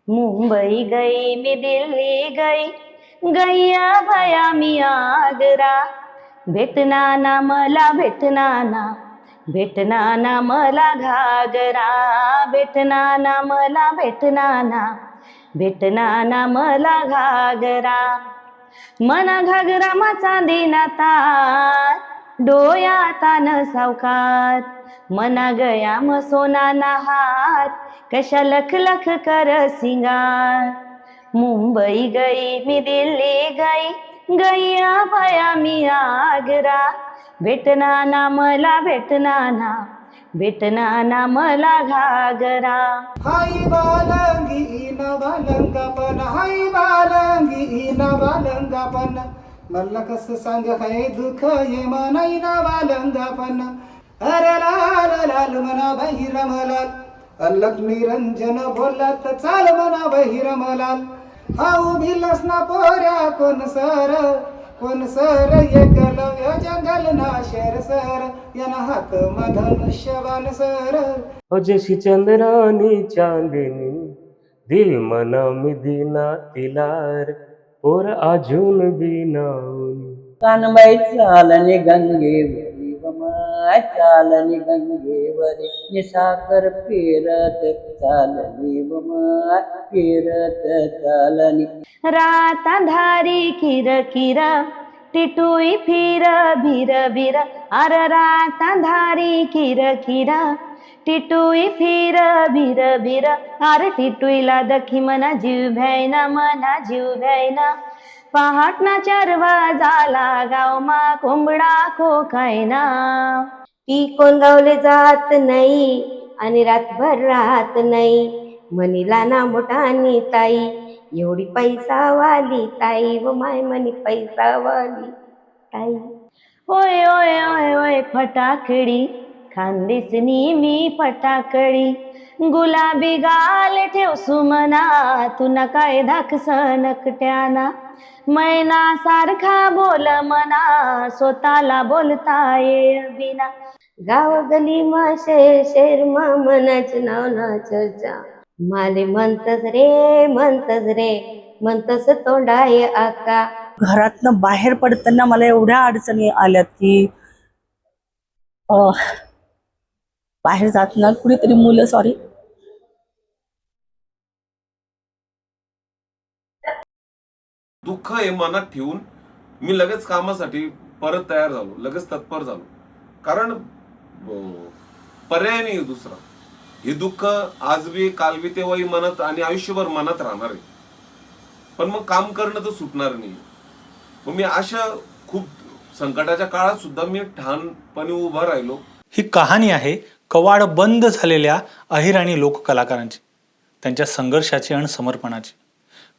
मुंबई गई मी दिल्ली गई, गैया भया मी आगरा. भेटना ना मला भेटना ना, भेटना ना मला घागरा. भेटना ना मला भेटना ना, भेटना ना मला घागरा. मना घागरा मा चांदीना तार, डोळ्याता न सावकार. मना गया म सोना ना हात, कशा लख लख कर सिंगार. मुंबई गई मी दिल्ली गई, गैया भया मी आगरा. भेटना ना मला भेटना ना, भेटना ना मला घागरा. हाय बालंगी न बालंगापन, हाय बालंगी न बालंगापन. मला कस सांग हाय दुःख ये मनाई न बालंगापन. अरे लाल लाल मना बहिरमलाल, अल्लक निरंजन बोलत चाल मना बहिरमलाल. हाऊ भिलस ना पोऱ्या कोण सर एकलव्य जंगल ना शर सर. यन हात मधनुष्यवान सर. जशी चंद्रानी चांदनी, दिल मना मी दिना तिलार, पोर अजून बिनावनी. कानबाई चालने गंगेवरी वमाय चालने गंगेवरी. निसाकर पेरत चालनी वमाय पेरत चालनी. रात धारी किर किर, टिटुई फिर भिर भिर. अर रात धारी किर किर, टिटुई फिर भिर भिर. अर टिटुईला दखी मना जीव भ्यायना, मना जीव भ्यायना. पहाटना चरवा झाला गावमा कोंबडा खोकायना. ती कोण गावले जात नाही आणि रातभर राहत नाही. म्हणीला ना मोठानी ताई, एवढी पैसा वाली ताई व माय म्हणी पैसा वाली ताई. ओय ओय ओय ओय फटाकडी, खानदेसनी मी फटाकडी. गुलाबी गाल ठेव सुमना, तुना काय धाकस नकट्याना. मैना सारखा बोल मना, स्वतःला बोलता ये बिना. गाव गली मा शेर शेर मा मनाच नाव ना चर्चा. माले म्हणतस रे म्हणतस तोंडाय आका. घरातनं बाहेर पडताना मला एवढ्या अडचणी आल्यात की बाहेर जाताना कुणीतरी मुलं सॉरी दुःख हे मनात ठेवून मी लगेच कामासाठी परत तयार झालो, लगेच तत्पर झालो. कारण पर्याय नाही दुसरा. हे दुःख आजवी कालवी तेव्हाही मनात आणि आयुष्यभर मनात राहणार आहे. पण मग काम करणं तर सुटणार नाही. मग मी अशा खूप संकटाच्या काळात सुद्धा मी ठाणपणे उभा राहिलो. ही कहाणी आहे कवाड बंद झालेल्या अहिराणी लोककलाकारांची, त्यांच्या संघर्षाची आणि समर्पणाची.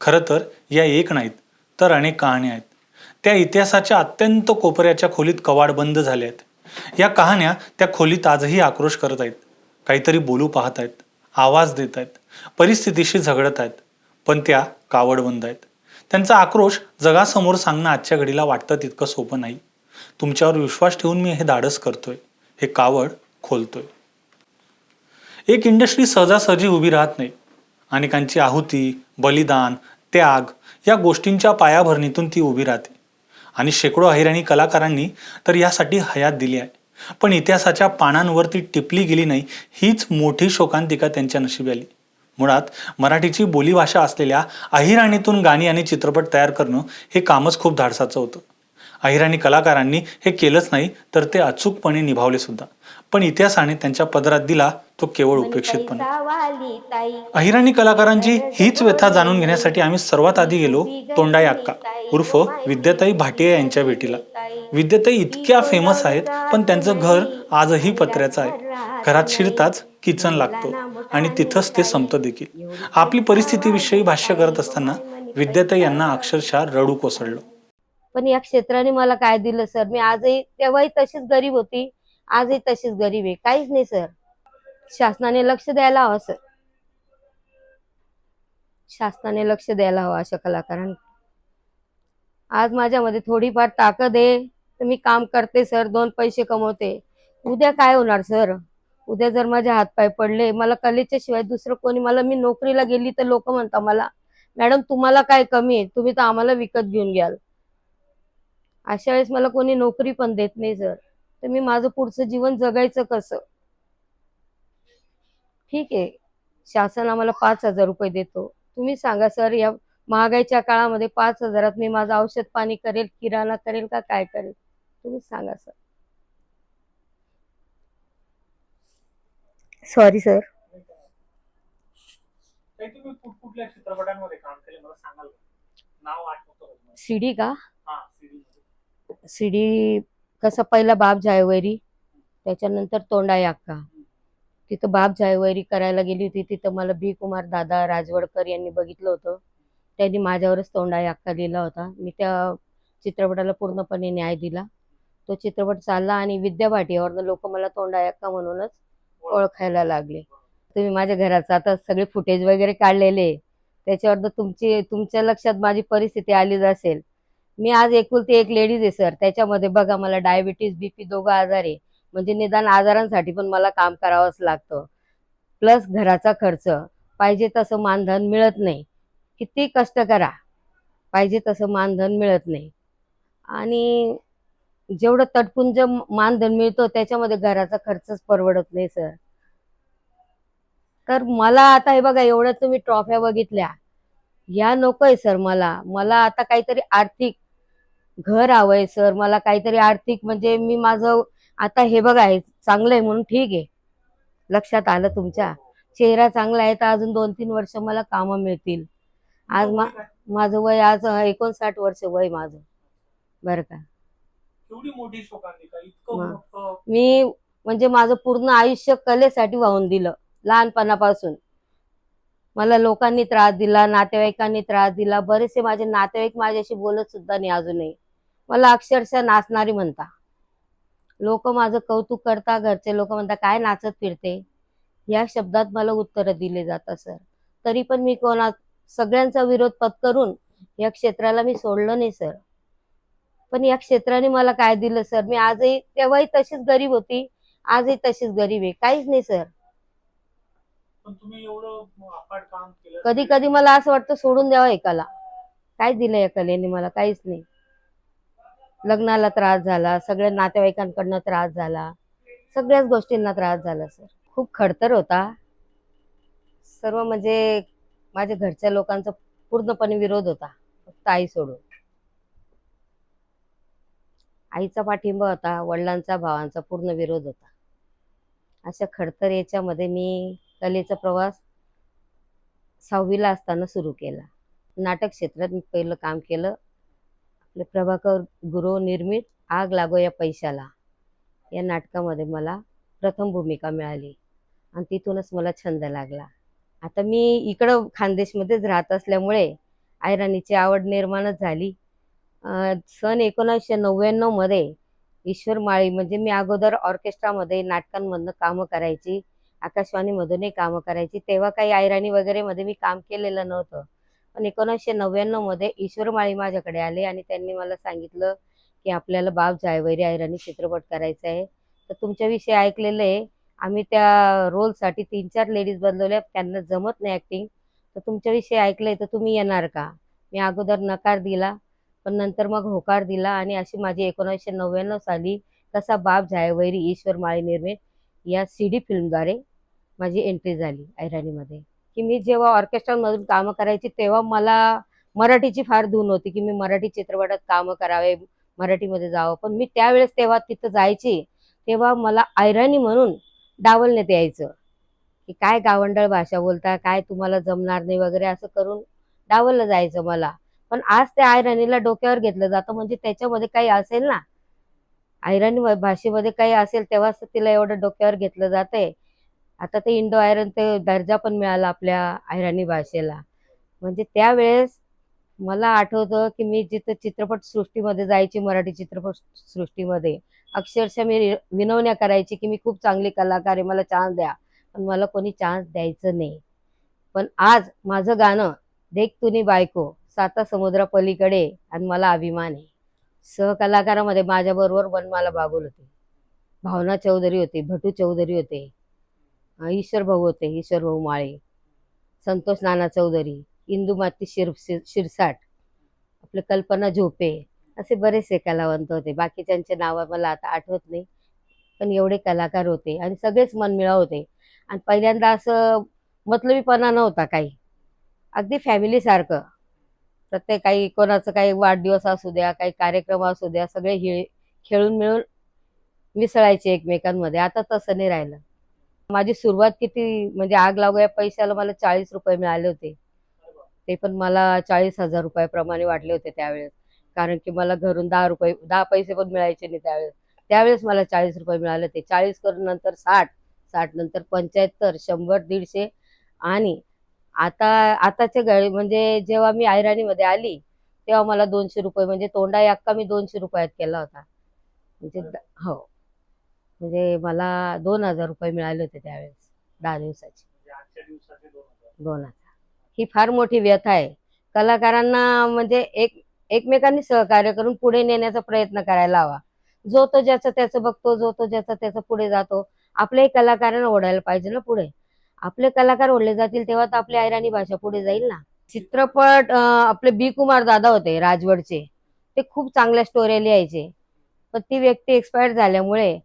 खरं तर या एक नाहीत तर अनेक कहाण्या आहेत. त्या इतिहासाच्या अत्यंत कोपऱ्याच्या खोलीत कवाड बंद झाल्या आहेत. या कहाण्या त्या खोलीत आजही आक्रोश करत आहेत, काहीतरी बोलू पाहत आहेत, आवाज देत आहेत, परिस्थितीशी झगडत आहेत, पण त्या कावडबंद आहेत. त्यांचा आक्रोश जगासमोर सांगणं आजच्या घडीला वाटतं तितकं सोपं नाही. तुमच्यावर विश्वास ठेवून मी हे धाडस करतोय, हे कावड खोलतोय. एक इंडस्ट्री सहजासहजी उभी राहत नाही. अनेकांची आहुती, बलिदान, त्याग या गोष्टींच्या पायाभरणीतून ती उभी राहते. आणि शेकडो अहिराणी कलाकारांनी तर यासाठी हयात दिली आहे. पण इतिहासाच्या पानांवरती टिपली गेली नाही, हीच मोठी शोकांतिका त्यांच्या नशिबी आली. मुळात मराठीची बोलीभाषा असलेल्या अहिराणीतून गाणी आणि चित्रपट तयार करणं हे कामच खूप धाडसाचं होतं. अहिराणी कलाकारांनी हे केलंच नाही तर ते अचूकपणे निभावले सुद्धा. पण इतिहासाने त्यांच्या पदरात दिला तो केवळ उपेक्षितपणे. अहिराणी कलाकारांची हीच व्यथा जाणून घेण्यासाठी आम्ही सर्वात आधी गेलो तोंडाई अक्का उर्फ विद्याताई भाटिया यांच्या भेटीला. विद्याताई इतक्या फेमस आहेत, पण त्यांचं घर आजही पत्र्याचं आहे. घरात शिरताच किचन लागतो आणि तिथंच ते संपतं देखील. आपली परिस्थितीविषयी भाष्य करत असताना विद्याताई यांना अक्षरशः रडू कोसळलं. पण या क्षेत्राने मला काय दिलं सर? मी आजही, तेव्हाही तशीच गरीब होती, आजही तशीच गरीब आहे. काहीच नाही सर. शासनाने लक्ष द्यायला हवं सर. शासनाने लक्ष द्यायला हवं अशा कलाकारांना. आज माझ्यामध्ये थोडीफार ताकद आहे तर मी काम करते सर, 2 पैसे कमवते. उद्या काय होणार सर? उद्या जर माझे हातपाय पडले, मला कलेच्या शिवाय दुसरं कोणी, मला मी नोकरीला गेली तर लोक म्हणतात मला, मॅडम तुम्हाला काय कमी आहे, तुम्ही तर आम्हाला विकत घेऊन घ्याल. अशा वेळेस मला कोणी नोकरी पण देत नाही सर, तर मी माझं पुढचं जीवन जगायचं कसं? ठीक आहे, शासन आम्हाला 5,000 रुपये देतो, तुम्ही सांगा सर, या महागाईच्या काळामध्ये 5,000 मी माझं औषध पाणी करेल, किराणा करेल का काय करेल? तुम्ही सांगा सर. Sorry sir. ताई, तुम्ही कुठल्या चित्रपटांमध्ये काम केले मला सांगाल का? नाव आठवतं का तुम्हाला? शिडी का? हा, सीडी मध्ये. शिडी कसं, पहिला बाप जायवरी, त्याच्यानंतर तोंडाई अक्का. तिथं बाप जायवरी करायला गेली होती, तिथं मला बी कुमार दादा राजवडकर यांनी बघितलं होतं. त्यांनी माझ्यावरच तोंडाई अक्का लिहिला होता. मी त्या चित्रपटाला पूर्णपणे न्याय दिला. तो चित्रपट चालला आणि विद्या भाटीवरनं लोक मला तोंडाई अक्का म्हणूनच ओळखायला लागले. तुम्ही माझ्या घराचं आता सगळे फुटेज वगैरे काढलेले, त्याच्यावर तुमच्या लक्षात माझी परिस्थिती आलीच असेल. मी आज एकुलती एक लेडीज आहे सर, त्याच्यामध्ये बघा मला डायबिटीज बीपी दोघं आजार आहे, म्हणजे निदान आजारांसाठी पण मला काम करावंच लागतं. प्लस घराचा खर्च, पाहिजे तसं मानधन मिळत नाही. किती कष्ट करा, पाहिजे तसं मानधन मिळत नाही. आणि जेवढं तटपुंज मानधन मिळतो त्याच्यामध्ये घराचा खर्चच परवडत नाही सर. तर मला आता हे बघा, एवढ्या तुम्ही ट्रॉफ्या बघितल्या, या नकोय सर. मला आता काहीतरी आर्थिक घर हवंय सर. मला काहीतरी आर्थिक, म्हणजे मी माझं आता हे बघा, हे चांगलं आहे म्हणून ठीक आहे, लक्षात आलं तुमच्या, चेहरा चांगला आहे तर अजून 2-3 वर्ष मला कामं मिळतील. आज माझं वय आज 59 वर्ष वय माझं, बरं का. एवढी मोठी शोकांतिका, इतकं मोठं. मी म्हणजे माझं पूर्ण आयुष्य कलेसाठी वाहून दिलं. लहानपणापासून मला लोकांनी त्रास दिला, नातेवाईकांनी त्रास दिला. बरेचसे माझे नातेवाईक माझ्याशी बोलत सुद्धा नाही अजूनही. मला अक्षरशः नाचणारी म्हणता. लोक माझं कौतुक करता, घरचे लोक म्हणता काय नाचत फिरते, या शब्दात मला उत्तरं दिले जातात सर. तरी पण मी सगळ्यांचा विरोध पत्करून या क्षेत्राला मी सोडलं नाही सर. पण या क्षेत्राने मला काय दिलं सर? मी आजही, तेव्हाही तशीच गरीब होती, आजही तशीच गरीब आहे, काहीच नाही सर. पण तुम्ही एवढं अफाट काम केलं. कधी कधी मला असं वाटतं सोडून द्यावं एकाला. काय दिलं या कलेने मला? काहीच नाही. लग्नाला त्रास झाला, सगळ्या नातेवाईकांकडनं त्रास झाला, सगळ्याच गोष्टींना त्रास झाला सर. खूप खडतर होता सर्व, म्हणजे माझ्या घरच्या लोकांचा पूर्णपणे विरोध होता, फक्त आई सोडून. आईचा पाठिंबा होता, वडिलांचा भावांचा पूर्ण विरोध होता. अशा खडतर याच्यामध्ये मी कलेचा प्रवास 6वीला असताना सुरू केला. नाटक क्षेत्रात मी पहिलं काम केलं. आपले प्रभाकर गुरु निर्मित आग लागो या पैशाला या नाटकामध्ये मला प्रथम भूमिका मिळाली आणि तिथूनच मला छंद लागला. आता मी इकडं खानदेशमध्येच राहत असल्यामुळे ऐराणीची आवड निर्माणच झाली. सन 1999 मध्ये ईश्वर माळी, म्हणजे मी अगोदर ऑर्केस्ट्रामध्ये नाटकांमधनं कामं करायची, आकाशवाणीमधूनही कामं करायची. तेव्हा काही ऐराणी वगैरे मध्ये मी काम केलेलं नव्हतं. पण 1999 मध्ये ईश्वर माळी माझ्याकडे आले आणि त्यांनी मला सांगितलं की आपल्याला बाप जायवैरी ऐराणी चित्रपट करायचा आहे, तर तुमच्याविषयी ऐकलेलं आहे, आम्ही त्या रोलसाठी 3-4 लेडीज बदलवल्या, त्यांना जमत नाही ॲक्टिंग, तर तुमच्याविषयी ऐकलंय तर तुम्ही येणार का? मी अगोदर नकार दिला, पण नंतर मग होकार दिला आणि अशी माझी 1999 साली कसा बाप जायवैरी ईश्वर माळी निर्मित या CD फिल्मद्वारे माझी एंट्री झाली ऐराणीमध्ये. की मी जेव्हा ऑर्केस्ट्रामधून कामं करायची तेव्हा मला मराठीची फार धून होती की मी मराठी चित्रपटात कामं करावे, मराठीमध्ये जावं. पण मी त्यावेळेस तेव्हा तिथं जायची तेव्हा मला ऐराणी म्हणून डावलण्यात यायचं की काय गावंढळ भाषा बोलता, काय तुम्हाला जमणार नाही वगैरे, असं करून डावललं जायचं मला. पण आज त्या ऐराणीला डोक्यावर घेतलं जातं, म्हणजे त्याच्यामध्ये काही असेल ना, ऐराणी भाषेमध्ये काही असेल तेव्हाच तिला एवढं डोक्यावर घेतलं जातंय. आता ते इंडो आयरन ते दर्जा पण मिळाला आपल्या ऐराणी भाषेला. म्हणजे त्यावेळेस मला आठवतं की मी जिथं चित्रपट सृष्टीमध्ये जायची, मराठी चित्रपट सृष्टीमध्ये अक्षरशः मी विनवण्या करायची की मी खूप चांगली कलाकार आहे, मला चान्स द्या, पण मला कोणी चान्स द्यायचं नाही. पण आज माझं गाणं देख तुनी बायको, 7 समुद्रापलीकडे, आणि मला अभिमान आहे. सहकलाकारामध्ये माझ्याबरोबर वनमाला बागुल होते, भावना चौधरी होते, भटू चौधरी होते, ईश्वर भाऊ होते, ईश्वर भाऊ माळे, संतोष नाना चौधरी, इंदुमाती शिरसाट, आपले कल्पना झोपे, असे बरेचसे कलावंत होते. बाकीच्यांचे नावं मला आता आठवत नाही, पण एवढे कलाकार होते आणि सगळेच मनमिळाऊ होते. आणि पहिल्यांदा असं मतलबीपणा नव्हता काही, अगदी फॅमिलीसारखं. प्रत्येक काही कोणाचं काही वाढदिवस असू द्या, काही कार्यक्रम असू द्या, सगळे खेळून मिळून मिसळायचे एकमेकांमध्ये. आता तसं नाही राहिलं. माझी सुरुवात किती म्हणजे आग लागूया पैशाला मला 40 रुपये मिळाले होते. ते पण मला 40,000 रुपयाप्रमाणे वाटले होते त्यावेळेस. कारण की मला घरून 10 पैसे पण मिळायचे नाही त्यावेळेस. त्यावेळेस मला 40 रुपये मिळाले होते. 40 करून नंतर 60, 60 नंतर 75, 100, 150 आणि आताच्या घडी म्हणजे जेव्हा मी ऐराणीमध्ये आली तेव्हा मला 200 रुपये म्हणजे तोंडा अक्का मी 200 रुपयात केला होता. म्हणजे हो, म्हणजे मला 2,000 रुपये मिळाले होते त्यावेळेस 10 दिवसाचे. 2,000 ही फार मोठी व्यथा आहे. कलाकारांना म्हणजे एकमेकांनी सहकार्य करून पुढे नेण्याचा प्रयत्न करायला हवा. जो तो ज्याचं त्याचं बघतो, जो तो ज्याचं त्याचं पुढे जातो. आपल्याही कलाकारांना ओढायला पाहिजे ना पुढे. आपले कलाकार ओढले जातील तेव्हा तर आपली ऐराणी भाषा पुढे जाईल ना. चित्रपट आपले बी कुमार दादा होते राजवडचे, ते खूप चांगल्या स्टोऱ्या लिहायचे. पण ती व्यक्ती एक्सपायर झाल्यामुळे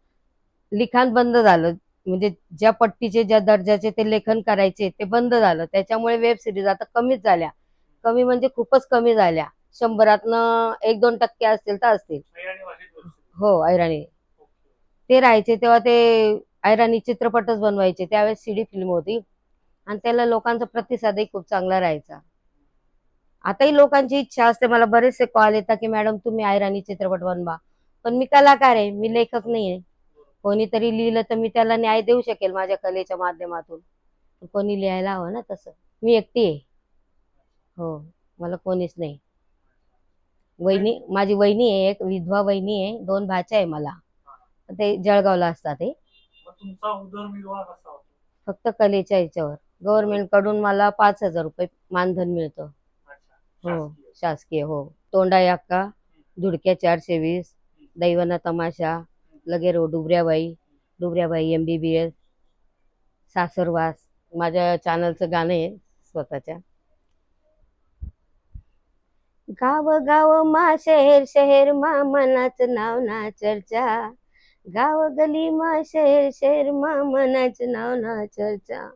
लिखाण बंद झालं. म्हणजे ज्या पट्टीचे ज्या दर्जाचे ते लेखन करायचे ते बंद झालं. त्याच्यामुळे वेब सिरीज आता कमीच झाल्या. कमी म्हणजे खूपच कमी झाल्या. 100तनं 1-2% असतील तर असतील. हो, ऐराणी ते राहायचे तेव्हा ते ऐराणी चित्रपटच बनवायचे. त्यावेळेस CD फिल्म होती आणि त्याला लोकांचा प्रतिसादही खूप चांगला राहायचा. आताही लोकांची इच्छा असते, मला बरेचसे कॉल येतात की मॅडम तुम्ही ऐराणी चित्रपट बनवा. पण मी कलाकार आहे, मी लेखक नाहीये. कोणीतरी लिहिलं तर मी त्याला न्याय देऊ शकेल माझ्या कलेच्या माध्यमातून. कोणी लिहायला हवं ना तसं. मी एकटी आहे. हो, मला कोणीच नाही. माझी वहिनी आहे, एक विधवा वहिनी आहे, 2 भाच्या आहे मला. ते जळगावला असतात. ते फक्त कलेच्या ह्याच्यावर गव्हर्नमेंट कडून मला 5,000 रुपये मानधन मिळतं. हो, शासकीय. हो, तोंडा अक्का, धुडक्या 420, दैवना तमाशा, लगेरो डुबऱ्याबाई MBBS, सासरवास. माझ्या चॅनलचं गाणं आहे स्वतःच्या. गाव गाव मा शहर शहर मा मनाचं नाव ना चर्चा. गाव गली मा शहर शहर मा मनाचं नाव ना चर्चा.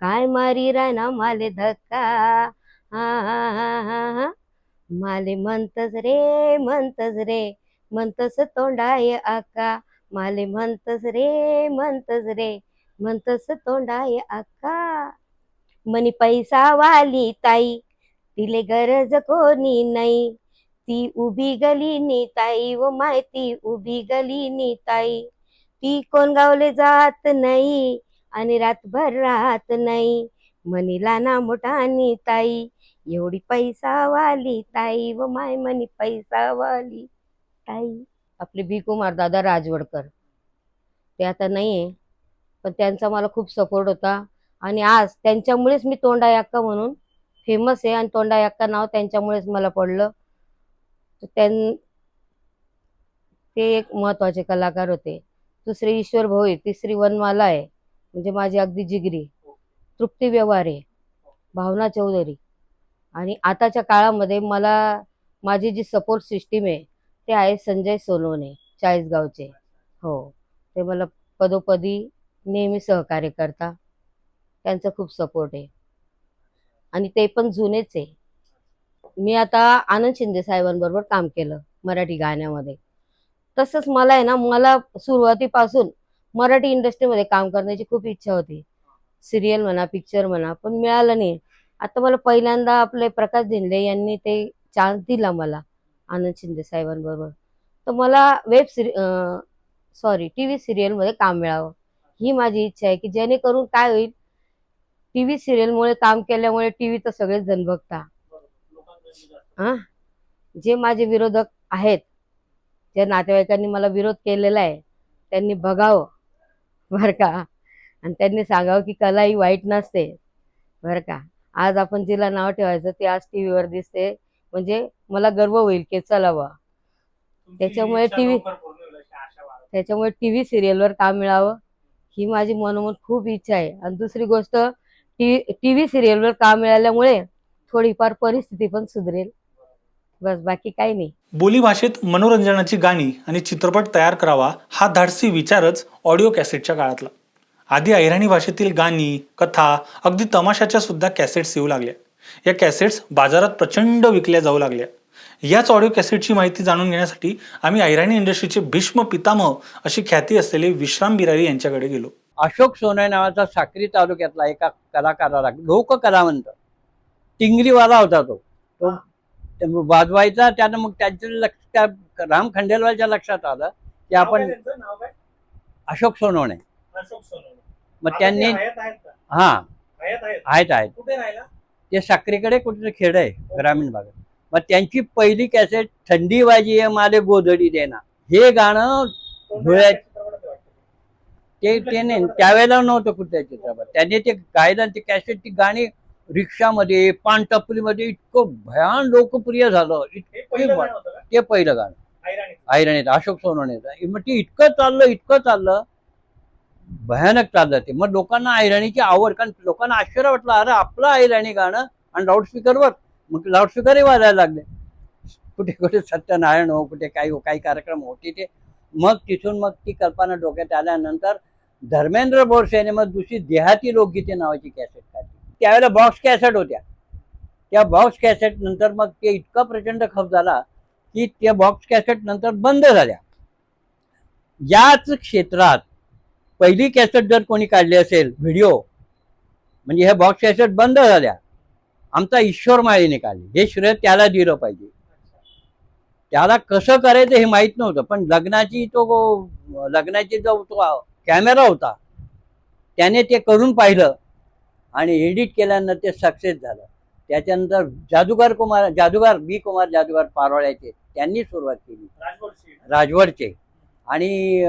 काय मारी रायना माले धक्का, हा हा हा हा हा. माले म्हणतस रे म्हणतस तोंडाय आका. माले म्हणतस रे म्हणतस तोंडाय आका. मनी पैसा वाली ताई, तिले गरज कोणी नाही. ती उभी गली नी ताई व माहिती उभी गली नी ताई. ती कोण गावले जात नाही आणि रातभर राहत नाही. मनीला ना मोठानी ताई, एवढी पैसा वाली ताई व माय मनी पैसा वाली ताई. आपले बी कुमार दादा राजवडकर ते आता नाहीये, पण त्यांचा मला खूप सपोर्ट होता. आणि आज त्यांच्यामुळेच मी तोंडा अक्का म्हणून फेमस आहे आणि तोंडा अक्का नाव त्यांच्यामुळेच मला पडलं. ते एक महत्वाचे कलाकार होते. दुसरे ईश्वर भाऊ आहे, तिसरी वनमाला आहे म्हणजे माझी अगदी जिगरी. तृप्ती व्यवहारे, भावना चौधरी. आणि आताच्या काळामध्ये मला माझी जी सपोर्ट सिस्टीम आहे ते आहे संजय सोनवणे, चाळीसगावचे. हो, ते मला पदोपदी नेहमी सहकार्य करता. त्यांचा खूप सपोर्ट आहे आणि ते पण जुनेच आहे. मी आता आनंद शिंदे साहेबांबरोबर काम केलं मराठी गाण्यामध्ये. तसंच मला आहे ना, मला सुरुवातीपासून मराठी इंडस्ट्रीमध्ये काम करण्याची खूप इच्छा होती. सिरियल म्हणा, पिक्चर म्हणा, पण मिळालं नाही. आता मला पहिल्यांदा आपले प्रकाश धिंडे यांनी ते चान्स दिला मला आनंद शिंदे साहेबांबरोबर. तर मला TV सिरियलमध्ये काम मिळावं ही माझी इच्छा आहे, की जेणेकरून काय होईल, TV सिरियलमुळे काम केल्यामुळे TV तर सगळेच जण बघता. जे माझे विरोधक आहेत, ज्या नातेवाईकांनी मला विरोध केलेला आहे, त्यांनी बघावं बरं का. आणि त्यांनी सांगावं की कला ही वाईट नसते बरं का. आज आपण जिला नाव ठेवायचं ते आज टीव्हीवर दिसते, म्हणजे मला गर्व होईल की चला बा. त्याच्यामुळे टीव्ही सिरियलवर काम मिळावं ही माझी मनोमन खूप इच्छा आहे. आणि दुसरी गोष्ट, टीव्ही सिरियलवर काम मिळाल्यामुळे थोडीफार परिस्थिती पण सुधरेल. बस, बाकी काही नाही. बोलीभाषेत मनोरंजनाची गाणी आणि चित्रपट तयार करावा हा धाडसी विचारच ऑडिओ कॅसेटच्या काळातला. आधी अहिराणी भाषेतील गाणी, कथा, अगदी तमाशाच्या सुद्धा कॅसेट्स येऊ लागल्या. या कॅसेट्स बाजारात प्रचंड विकल्या जाऊ लागल्या. याच ऑडिओ कॅसेटची माहिती जाणून घेण्यासाठी आम्ही अहिराणी इंडस्ट्रीचे भीष्म पितामह अशी ख्याती असलेले विश्राम बिरारी यांच्याकडे गेलो. अशोक सोनय नावाचा साक्री तालुक्यातला एका कलाकाराला, लोककलावंत, टिंगरीवाला होता तो वाजवायचा. त्यानं मग त्यांच्या त्या राम खंडेलवालच्या लक्षात आलं की आपण अशोक सोनवणे. मग त्यांनी हा आहेत ते साक्रीकडे कुठे खेड आहे ग्रामीण भागात. मग त्यांची पहिली कॅसेट थंडी वाजी आहे माले गोधडी देना, हे गाणं धुळ्यात ते नाही, त्यावेळेला नव्हतं कुठल्या चित्रपट. त्यांनी ते गायलं. ती कॅसेट, ती गाणी रिक्षामध्ये, पान टपरीमध्ये इतकं भयान लोकप्रिय झालं. ते पहिलं गाणं अहिराणीचं, अशोक सोनवणेचं. मग ते इतकं चाललं भयानक चाललं ते. मग लोकांना अहिराणीची आवड, कारण लोकांना आश्चर्य वाटलं, अरे आपलं अहिराणी गाणं आणि लाऊडस्पीकरवर. मग लाऊडस्पीकरही वाजायला लागले. कुठे कुठे सत्यनारायण हो, कुठे काही कार्यक्रम होते ते. मग तिथून मग ती कल्पना डोक्यात आल्यानंतर धर्मेंद्र बोरसे यांनी मग दुसरी देहाती लोकगीते नावाची कॅसेट काढली. त्यावेळेला बॉक्स कॅसेट होत्या. त्या बॉक्स कॅसेट नंतर मग ते इतका प्रचंड खप झाला की त्या बॉक्स कॅसेट नंतर बंद झाल्या. याच क्षेत्रात पहिली कॅसेट जर कोणी काढली असेल व्हिडिओ, म्हणजे ह्या बॉक्स कॅसेट बंद झाल्या, आमचा ईश्वर माळीने काढली. हे श्रेय त्याला दिलं पाहिजे. त्याला कसं करायचं हे माहीत नव्हतं, पण लग्नाची जो तो कॅमेरा होता त्याने ते करून पाहिलं आणि एडिट केल्यानंतर ते सक्सेस झालं. त्याच्यानंतर बी कुमार जादूगार पारोळ्याचे त्यांनी सुरुवात केली, राजवडचे. आणि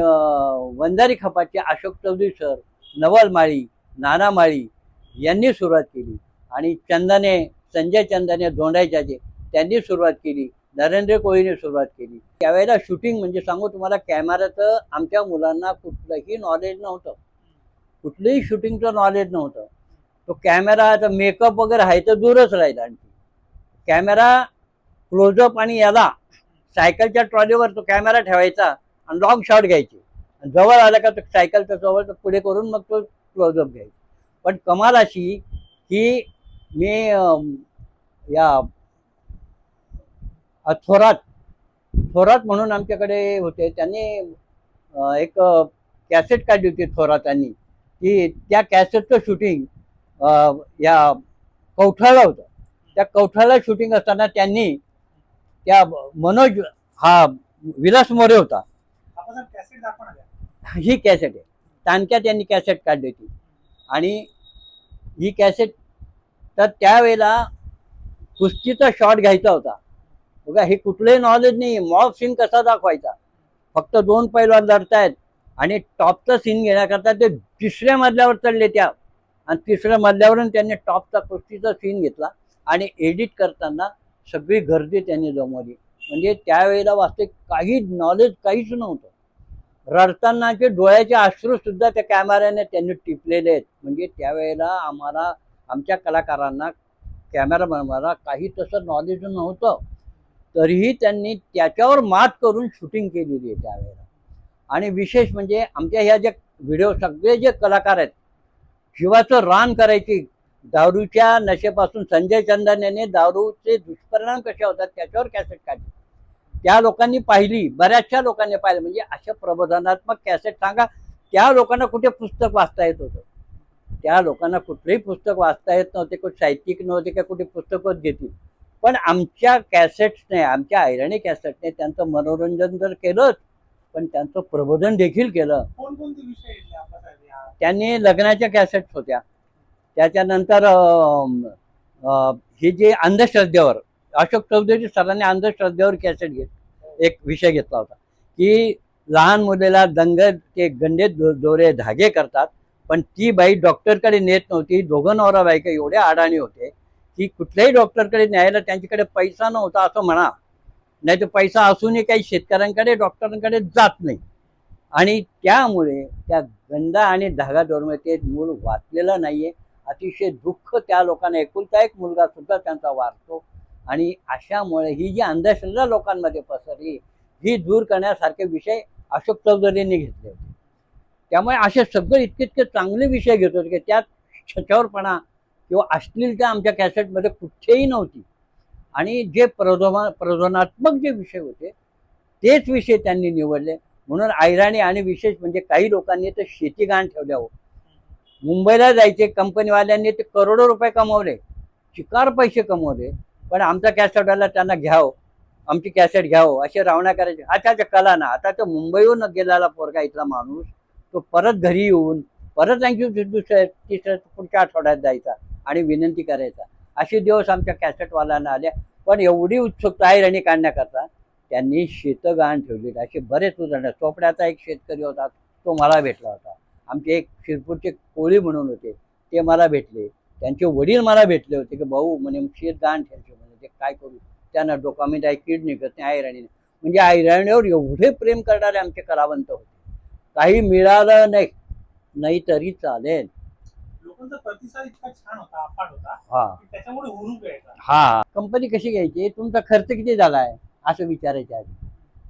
वंजारी खपाचे अशोक चौधरी सर, नवल माळी, नाना माळी यांनी सुरुवात केली. आणि संजय चंदने धोंडायच्याचे त्यांनी सुरुवात केली. नरेंद्र कोळीने सुरुवात केली. त्यावेळेला शूटिंग म्हणजे सांगू तुम्हाला, कॅमेऱ्याचं आमच्या मुलांना कुठलंही नॉलेज नव्हतं, कुठलंही शूटिंगचं नॉलेज नव्हतं. तो कॅमेराचा मेकअप वगैरे आहे तर दूरच राहिला. आणखी कॅमेरा क्लोजअप आणि याला सायकलच्या ट्रॉलीवर तो कॅमेरा ठेवायचा आणि लॉंग शॉट घ्यायचे. जवळ आला का तो सायकलच्या जवळ पुढे करून मग तो क्लोजअप घ्यायचा. पण कमाल अशी की मी या थोरात म्हणून आमच्याकडे होते, त्यांनी एक कॅसेट काढली होती थोरातांनी, की त्या कॅसेटचं शूटिंग या कौठाळला होतं. त्या कौठाळला शूटिंग असताना त्यांनी त्या मनोज हा विलास मोरे होता, ही कॅसेट आहे तानक्या, त्यांनी कॅसेट काढली होती. आणि ही कॅसेट तर त्यावेळेला कुस्तीचा शॉट घ्यायचा होता बघा. हे कुठलंही नॉलेज नाही. मॉब सीन कसा दाखवायचा, फक्त 2 पैलवान लढतायत आणि टॉपचा सीन घेण्याकरता ते 3ऱ्या मजल्यावर चढले त्या, आणि 3ऱ्या मजल्यावरून त्यांनी टॉपचा कुस्तीचा सीन घेतला. आणि एडिट करताना सगळी गर्दी त्यांनी जमवली. म्हणजे त्यावेळेला वास्तविक काही नॉलेज काहीच नव्हतं. रडतानाचे डोळ्याचे अश्रू सुद्धा त्या कॅमेऱ्याने त्यांनी टिपलेले आहेत. म्हणजे त्यावेळेला आम्हाला, आमच्या कलाकारांना, कॅमेरा बनवायला काही तसं नॉलेज नव्हतं. तरीही त्यांनी त्याच्यावर मात करून शूटिंग केलेली आहे त्यावेळेला. आणि विशेष म्हणजे आमच्या ह्या ज्या व्हिडिओ, सगळे जे कलाकार आहेत, जीवाचं रान करायची, दारूच्या नशेपासून संजय चंदन याने दारूचे दुष्परिणाम कसे होतात त्याच्यावर कॅसेट काढली. त्या लोकांनी पाहिली, बऱ्याचशा लोकांनी पाहिलं. म्हणजे अशा प्रबोधनात्मक कॅसेट सांगा, त्या लोकांना कुठे पुस्तक वाचता येत होतं, त्या लोकांना कुठलंही पुस्तक वाचता येत नव्हते, कुठे साहित्यिक नव्हते का कुठे पुस्तकच घेतली. पण आमच्या कॅसेट्सने, आमच्या अहिराणी कॅसेटने त्यांचं मनोरंजन तर केलंच, पण त्यांचं प्रबोधन देखील केलं. त्यांनी लग्नाच्या कॅसेट्स होत्या. त्याच्यानंतर हे जे अंधश्रद्धेवर, अशोक चौधरी सरांनी अंधश्रद्धेवर एक विषय घेतला होता की लहान मुलीला ते गंडे दोरे धागे करतात, पण ती बाई डॉक्टरकडे नेत नव्हती. दोघं नवरा बायका एवढे अडाणी होते की कुठल्याही डॉक्टरकडे न्यायला त्यांच्याकडे पैसा नव्हता असं म्हणा, नाही तर पैसा असूनही काही शेतकऱ्यांकडे डॉक्टरांकडे जात नाही. आणि त्यामुळे त्या गंधा आणि धागादोरमध्ये ते मूल वाचलेलं नाहीये. अतिशय दुःख त्या लोकांना, एकुलता एक मुलगा सुद्धा त्यांचा वारतो. आणि अशामुळे ही जी अंधश्रद्धा लोकांमध्ये पसरली ही दूर करण्यासारखे विषय अशोक चौधरींनी घेतले होते. त्यामुळे असे सगळे इतके इतके चांगले विषय घेत होते की त्यात छछावरपणा किंवा अश्लीलता आमच्या कॅसेटमध्ये कुठेही नव्हती. आणि जे प्रबोधनात्मक जे विषय होते तेच विषय त्यांनी निवडले. म्हणून ऐराणी आणि विशेष म्हणजे काही लोकांनी तर शेती गाण ठेवल्या हो. मुंबईला जायचे कंपनीवाल्यांनी ते करोडो रुपये कमवले, चिकार पैसे कमवले, पण आमचा कॅसेटवाला त्यांना घ्यावं, आमची कॅसेट घ्यावं असे रावण्या करायचे. आता कला ना, आता तो मुंबईहून गेलेला पोरगा इथला माणूस तो परत घरी येऊन परत त्यांची तिसऱ्या पुढच्या आठवड्यात जायचा आणि विनंती करायचा. असे दिवस आमच्या कॅसेटवाल्यांना आले. पण एवढी उत्सुकता ऐराणी काढण्याकरता त्यांनी शेतगाण ठेवली. असे बरेच उदाहरण. चोपड्याचा एक शेतकरी होता, तो मला भेटला होता. आमचे एक शिरपूरचे कोळी म्हणून होते, ते मला भेटले. त्यांचे वडील मला भेटले होते की भाऊ म्हणे शेतगाण ठेवते म्हणे, ते काय करू, त्यांना डोकामध्ये काही कीड निघत नाही ऐराणीने. म्हणजे ऐराणीवर एवढे प्रेम करणारे आमचे कलावंत होते. काही मिळालं नाही तरी चालेल. लोकांचा प्रतिसाद इतका छान होता, अफाट होता हा की त्याच्यामुळे हुरूप यायचा. हा, कंपनी कशी घ्यायची, तुमचा खर्च किती झालाय असं विचारायचे आधी.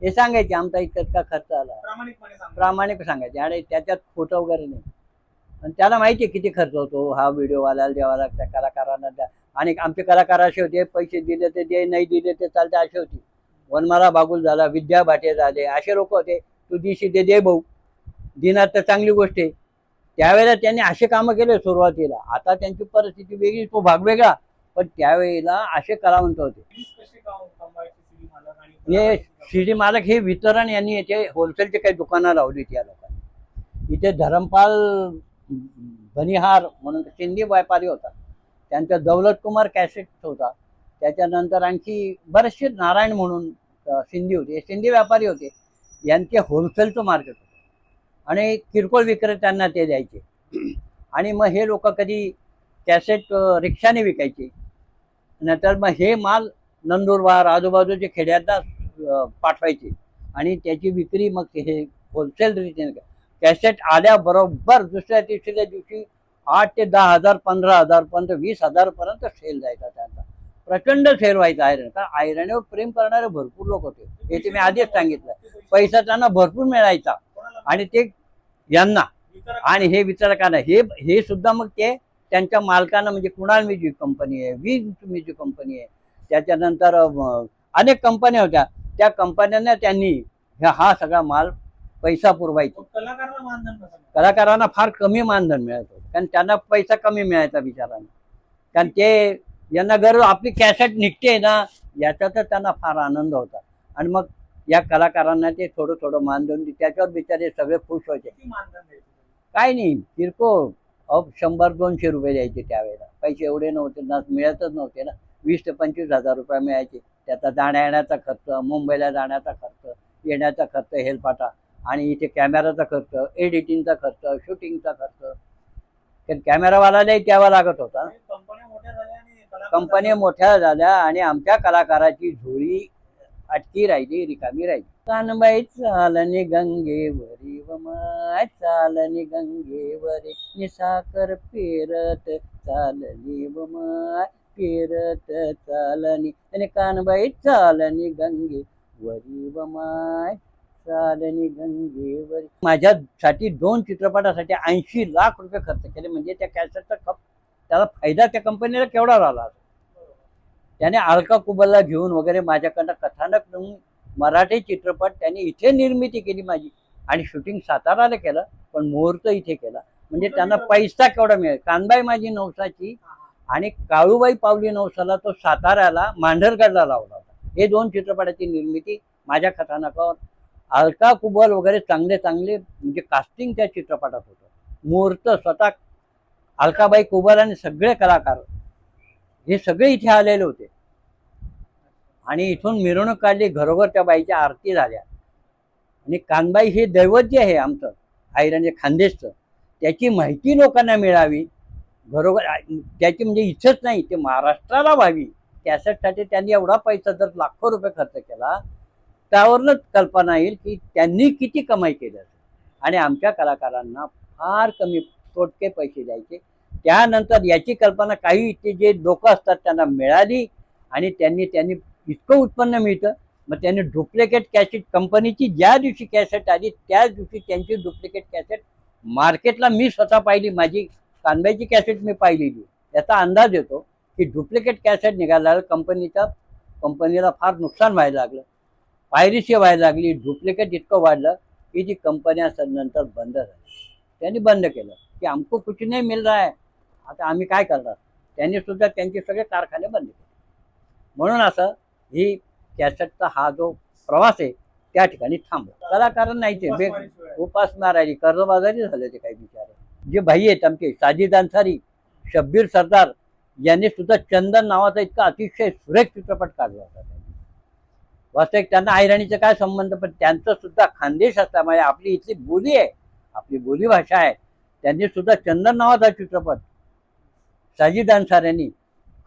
हे सांगायचे आमचा इतका खर्च आला, प्रामाणिकपणे सांगा. प्रामाणिक सांगायचे. आणि त्याच्यात खोटं वगैरे नाही. आणि त्याला माहिती आहे किती खर्च होतो, हा व्हिडिओवाल्याला द्यावा लागतो, त्या कलाकारांना द्या. आणि आमचे कलाकार असे होते, पैसे दिले ते दे, नाही दिले ते चालते असे होते. वनमाला बागुल झाला, विद्या भाटे झाले, असे लोक होते. तू दिशी ते दे भाऊ, दिनात तर चांगली गोष्ट आहे. त्यावेळेला त्यांनी असे कामं केले सुरुवातीला. आता त्यांची परिस्थिती वेगळी, तो भाग वेगळा, पण त्यावेळेला असे कलावंत होते. कसे कमवायचे CD मालक आणि हे शिडी मालक हे वितरण यांनी याचे होलसेलचे काही दुकानं लावली त्या लोकांनी. इथे धरमपाल बनिहार म्हणून सिंधी व्यापारी होता, त्यांचा दौलत कुमार कॅसेट होता. त्याच्यानंतर आणखी बरेचसे नारायण म्हणून सिंधी होते, हे सिंधी व्यापारी होते. यांचे होलसेलचं मार्केट होतं आणि किरकोळ विक्रेत्यांना ते द्यायचे. आणि मग हे लोक कधी कॅसेट रिक्षाने विकायचे, नंतर मग हे माल नंदुरबार आजूबाजूच्या खेड्यांना पाठवायचे आणि त्याची विक्री मग हे होलसेल रीतीने. कॅसेट आल्याबरोबर दुसऱ्या तिसऱ्या दिवशी 8 ते 10 हजार 15 हजार पर्यंत 20 हजार पर्यंत सेल जायचा. त्यांचा प्रचंड सेल व्हायचा. ऐरण कारण ऐरणीवर प्रेम करणारे भरपूर लोक होते, हे ते मी आधीच सांगितलं. पैसा त्यांना भरपूर मिळायचा आणि ते यांना आणि हे वितरकांना हे सुद्धा मग ते त्यांच्या मालकांना, म्हणजे कुणाल म्युझिक कंपनी आहे, वीज म्युझिक कंपनी आहे, त्याच्यानंतर अनेक कंपन्या होत्या, त्या कंपन्यांना त्यांनी हा सगळा माल पैसा पुरवायचा. कलाकारांना मानधन कसं? कलाकारांना फार कमी मानधन मिळत होतं, कारण त्यांना पैसा कमी मिळायचा बिचारांना. कारण ते यांना गरज आपली कॅसेट निघते ना याचा तर त्यांना फार आनंद होता. आणि मग या कलाकारांना ते थोडं थोडं मानधन, त्याच्यावर बिचारे सगळे खुश व्हायचे. किती मानधन द्यायचं? काय नाही, किरकोळ 100-200 रुपये द्यायचे त्यावेळेला. पैसे एवढे नव्हते ना, मिळतच नव्हते ना. 20 ते 25 हजार रुपये मिळायचे. त्याचा जाण्या येण्याचा खर्च, मुंबईला जाण्याचा खर्च, येण्याचा खर्च हेलपाटा, आणि इथे कॅमेराचा खर्च, एडिटिंगचा खर्च, शूटिंगचा खर्च. कारण कॅमेरावाल्यालाही द्यावा लागत होता. कंपन्या मोठ्या झाल्या आणि कंपन्या मोठ्या झाल्या आणि आमच्या कलाकाराची झोळी अटकी राहिली, रिकामी राहिली. कानबाई चालनी गंगेवरी व माय चालनी गंगेवरी, निसाकर पेरत चालली व माय पेरत चालनी. आणि कानबाई चालनी गंगेवरी व माय चालनी गंगेवरी. माझ्यासाठी 2 चित्रपटासाठी 80 लाख रुपये खर्च केले. म्हणजे त्या कॅसेटचा त्याला फायदा त्या कंपनीला केवढा झाला. त्याने अलका कुबलला घेऊन वगैरे माझ्याकडनं कथानक म्हणून मराठी चित्रपट त्यांनी इथे निर्मिती केली माझी, आणि शूटिंग साताराला केलं, पण मुहूर्त इथे केला. म्हणजे त्यांना पैसा केवढा मिळेल. कानबाई माझी नवसाची आणि काळूबाई पावली नवसाला तो साताऱ्याला मांढरगडला लावला होता. हे 2 चित्रपटाची निर्मिती माझ्या कथानकावर. अलका कुबल वगैरे चांगले चांगले म्हणजे कास्टिंग त्या चित्रपटात होतं. मुहूर्त स्वतः अलकाबाई कुबल आणि सगळे कलाकार हे सगळे इथे आलेले होते. आणि इथून मिरवणूक काढली, घरोघर त्या बाईच्या आरती झाल्या. आणि कानबाई हे दैवत जे आहे आमचं ऐरणी खानदेशचं, त्याची माहिती लोकांना मिळावी घरोघर. त्याची म्हणजे इथंच नाही, ते महाराष्ट्राला व्हावी. कॅसेटसाठी त्यांनी एवढा पैसा जर लाखो रुपये खर्च केला, त्यावरच कल्पना येईल की त्यांनी किती कमाई केली असेल. आणि आमच्या कलाकारांना फार कमी तोटके पैसे द्यायचे. त्यानंतर याची कल्पना काही ते जे लोक असतात त्यांना मिळाली आणि त्यांनी इतकं उत्पन्न मिळतं, मग त्यांनी डुप्लिकेट कॅसेट कंपनीची ज्या दिवशी कॅसेट आली त्याच दिवशी त्यांची डुप्लिकेट कॅसेट मार्केटला मी स्वतः पाहिली. माझी कानबाईची कॅसेट मी पाहिलेली. याचा अंदाज येतो की डुप्लिकेट कॅसेट निघाल्यावर कंपनीला फार नुकसान व्हायला लागलं, पायरेसी व्हायला लागली. डुप्लिकेट इतकं वाढलं की जी कंपन्या नंतर बंद झाल्या. त्यांनी बंद केलं की आमको कुछ नाही मिल रहा है, आता आम्ही काय करणार. त्यांनी सुद्धा त्यांचे सगळे कारखाने बंद केले. म्हणून असं ही कॅसेटचा हा जो प्रवास आहे त्या ठिकाणी थांबला. कलाकार नाहीचे उपास मारायची, कर्जबाजारी झाले ते काही बिचारे. जे भाई आहेत आमचे साजिद अन्सारी, शब्बीर सरदार यांनी सुद्धा चंदन नावाचा इतका अतिशय सुरेख चित्रपट काढला होता. वास्तविक त्यांना ऐराणीचा काय संबंध, पण त्यांचं सुद्धा खानदेश असल्यामुळे आपली इथली बोली आहे, आपली बोलीभाषा आहे. त्यांनी सुद्धा चंदन नावाचा चित्रपट साजिद अन्साऱ्यांनी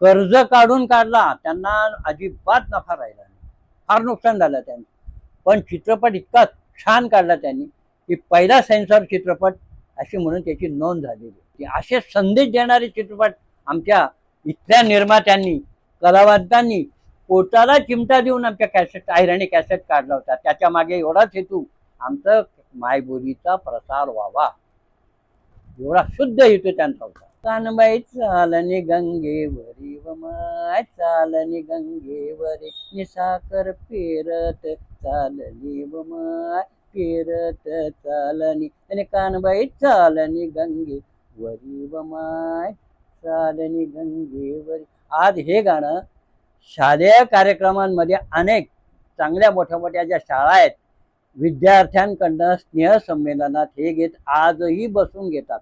कर्ज काढून काढला. त्यांना अजिबात नफा राहिला नाही, फार नुकसान झालं त्यांचं. पण चित्रपट इतका छान काढला त्यांनी की पहिला सेन्सॉर चित्रपट अशी म्हणून त्याची नोंद झालेली. असे संदेश देणारे चित्रपट आमच्या इथल्या निर्मात्यांनी, कलावंतांनी पोटाला चिमटा देऊन आमच्या कॅसेट ऐराणी कॅसेट काढला होता. त्याच्या मागे एवढाच हेतू, आमचं मायबोलीचा प्रसार व्हावा, एवढा शुद्ध हेतू त्यांचा होता. कानबाई चालनी गंगेवरी व माय चालनी गंगेवरी, निसाकर पेरत चालली व माय पेरत चालनी. आणि कानबाई चालनी गंगेवरी व माय चालनी गंगेवरी. आज हे गाणं शालेय कार्यक्रमांमध्ये अनेक चांगल्या मोठ्या मोठ्या ज्या शाळा आहेत विद्यार्थ्यांकडनं स्नेहसंमेलनात हे गीत आजही बसून घेतात.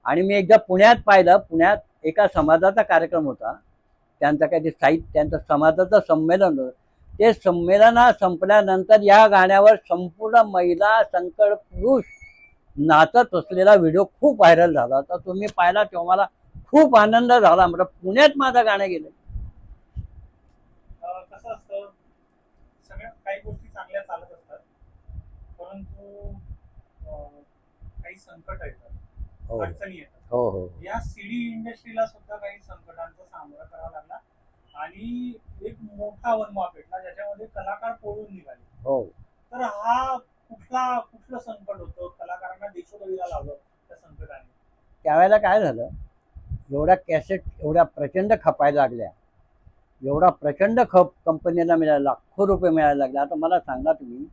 आणि मी एकदा पुण्यात पाहिलं, पुण्यात एका समाजाचा कार्यक्रम होता, त्यांचा काहीतरी साहित्य, त्यांचं समाजाचं संमेलन होतं. ते संमेलन संपल्यानंतर या गाण्यावर संपूर्ण महिला संकट पुरुष नाचत असलेला व्हिडिओ खूप व्हायरल झाला होता. तुम्ही पाहिला तेव्हा मला खूप आनंद झाला. म्हटलं पुण्यात माझं गाणं गेलं. कसं असतं, सगळ्या काही गोष्टी चांगल्या चालत असतात, परंतु काही संकट येतात, अडचणी येतात. हो हो. या सीडी इंडस्ट्रीला सुद्धा काही संकटांचा सामना करावा लागला आणि एक मोठा वनवा पेटला ज्याच्यामध्ये कलाकार पळून निघाले. हो. तर हा कुठलं संकट होतं, कलाकारांना देशोधडीला लावलं त्या संकटाने? त्यावेळेला काय झालं, एवढ्या कॅसेट एवढ्या प्रचंड खपायला लागल्या, एवढा प्रचंड खप कंपनीला मिळाला, लाखो रुपये मिळायला लागले. आता मला सांगा तुम्ही,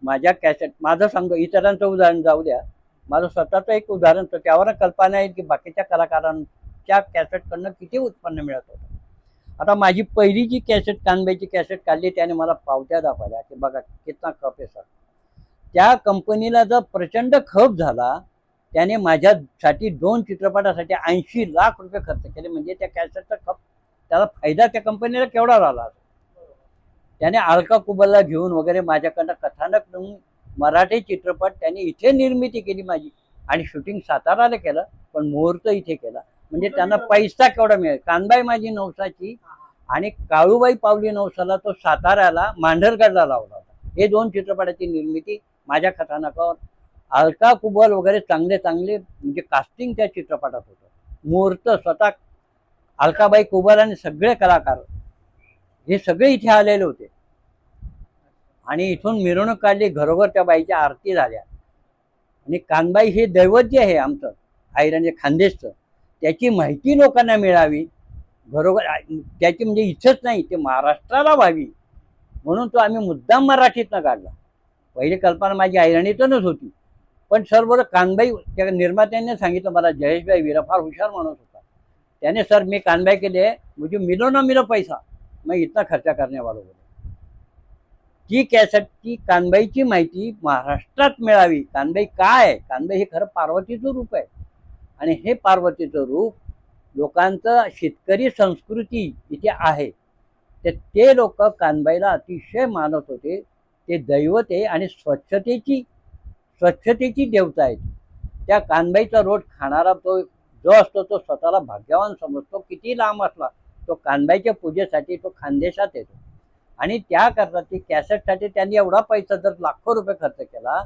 माझ्या कॅसेट, माझं सांगतो, इतरांचं उदाहरण जाऊ द्या, माझं स्वतःचं एक उदाहरण, तर त्यावर कल्पना आहे की बाकीच्या कलाकारांच्या कॅसेटकडनं किती उत्पन्न मिळत होतं. आता माझी पहिली जी कॅसेट, कानबाईची कॅसेट काढली, त्याने मला पावत्या दाखवल्या की बघा कितना खप आहे सर. त्या कंपनीला जर प्रचंड खप झाला, त्याने माझ्यासाठी 2 चित्रपटासाठी 80 लाख रुपये खर्च केले. म्हणजे त्या कॅसेटचा खप, त्याला फायदा त्या कंपनीला केवढा झाला. त्याने अलका कुबलला घेऊन वगैरे माझ्याकडनं कथानक म्हणून मराठी चित्रपट त्यांनी इथे निर्मिती केली माझी, आणि शूटिंग साताराला केलं, पण मुहूर्त इथे केला. म्हणजे त्यांना पैसा केवढा मिळेल. कानबाई माझी नवसाची आणि काळूबाई पावली नवसाला तो साताऱ्याला मांढरगडला लावला होता. हे 2 चित्रपटाची निर्मिती माझ्या कथानकावर. अलका कुबल वगैरे चांगले चांगले म्हणजे कास्टिंग त्या चित्रपटात होतं. मुहूर्त स्वतः अलकाबाई कुबल आणि सगळे कलाकार हे सगळे इथे आलेले होते. आणि इथून मिरवणूक काढली, घरोघर त्या बाईच्या आरती झाल्या. आणि कानबाई हे दैवत जे आहे आमचं ऐराणी खानदेशचं, त्याची माहिती लोकांना मिळावी, घरोघर त्याची म्हणजे इथंच नाही, ते महाराष्ट्राला व्हावी, म्हणून तो आम्ही मुद्दाम मराठीतनं काढला. पहिली कल्पना माझी ऐराणीतूनच होती, पण सर बरं कानबाई, त्या निर्मात्यांनी सांगितलं मला, जयेशभाई वीरा फार हुशार माणूस होता, त्याने सर मी कानबाई केले, मुझे मिलो ना मिलो पैसा, मैं इतना खर्चा करने वाला बोले. ती कॅसेटची कानबाईची माहिती महाराष्ट्रात मिळावी. कानबाई काय आहे, कानबाई हे खरं पार्वतीचं रूप आहे. आणि हे पार्वतीचं रूप लोकांचं शेतकरी संस्कृती इथे आहे, तर ते लोक कानबाईला अतिशय मानत होते. ते दैवत आहे आणि स्वच्छतेची देवता आहे. त्या कानबाईचा रोट खाणारा तो जो असतो तो स्वतःला भाग्यवान समजतो. किती लांब असला तो कानबाईच्या पूजेसाठी तो खानदेशात येतो. आणि त्याकरता ती कॅसेटसाठी त्यांनी एवढा पैसा जर लाखो रुपये खर्च केला,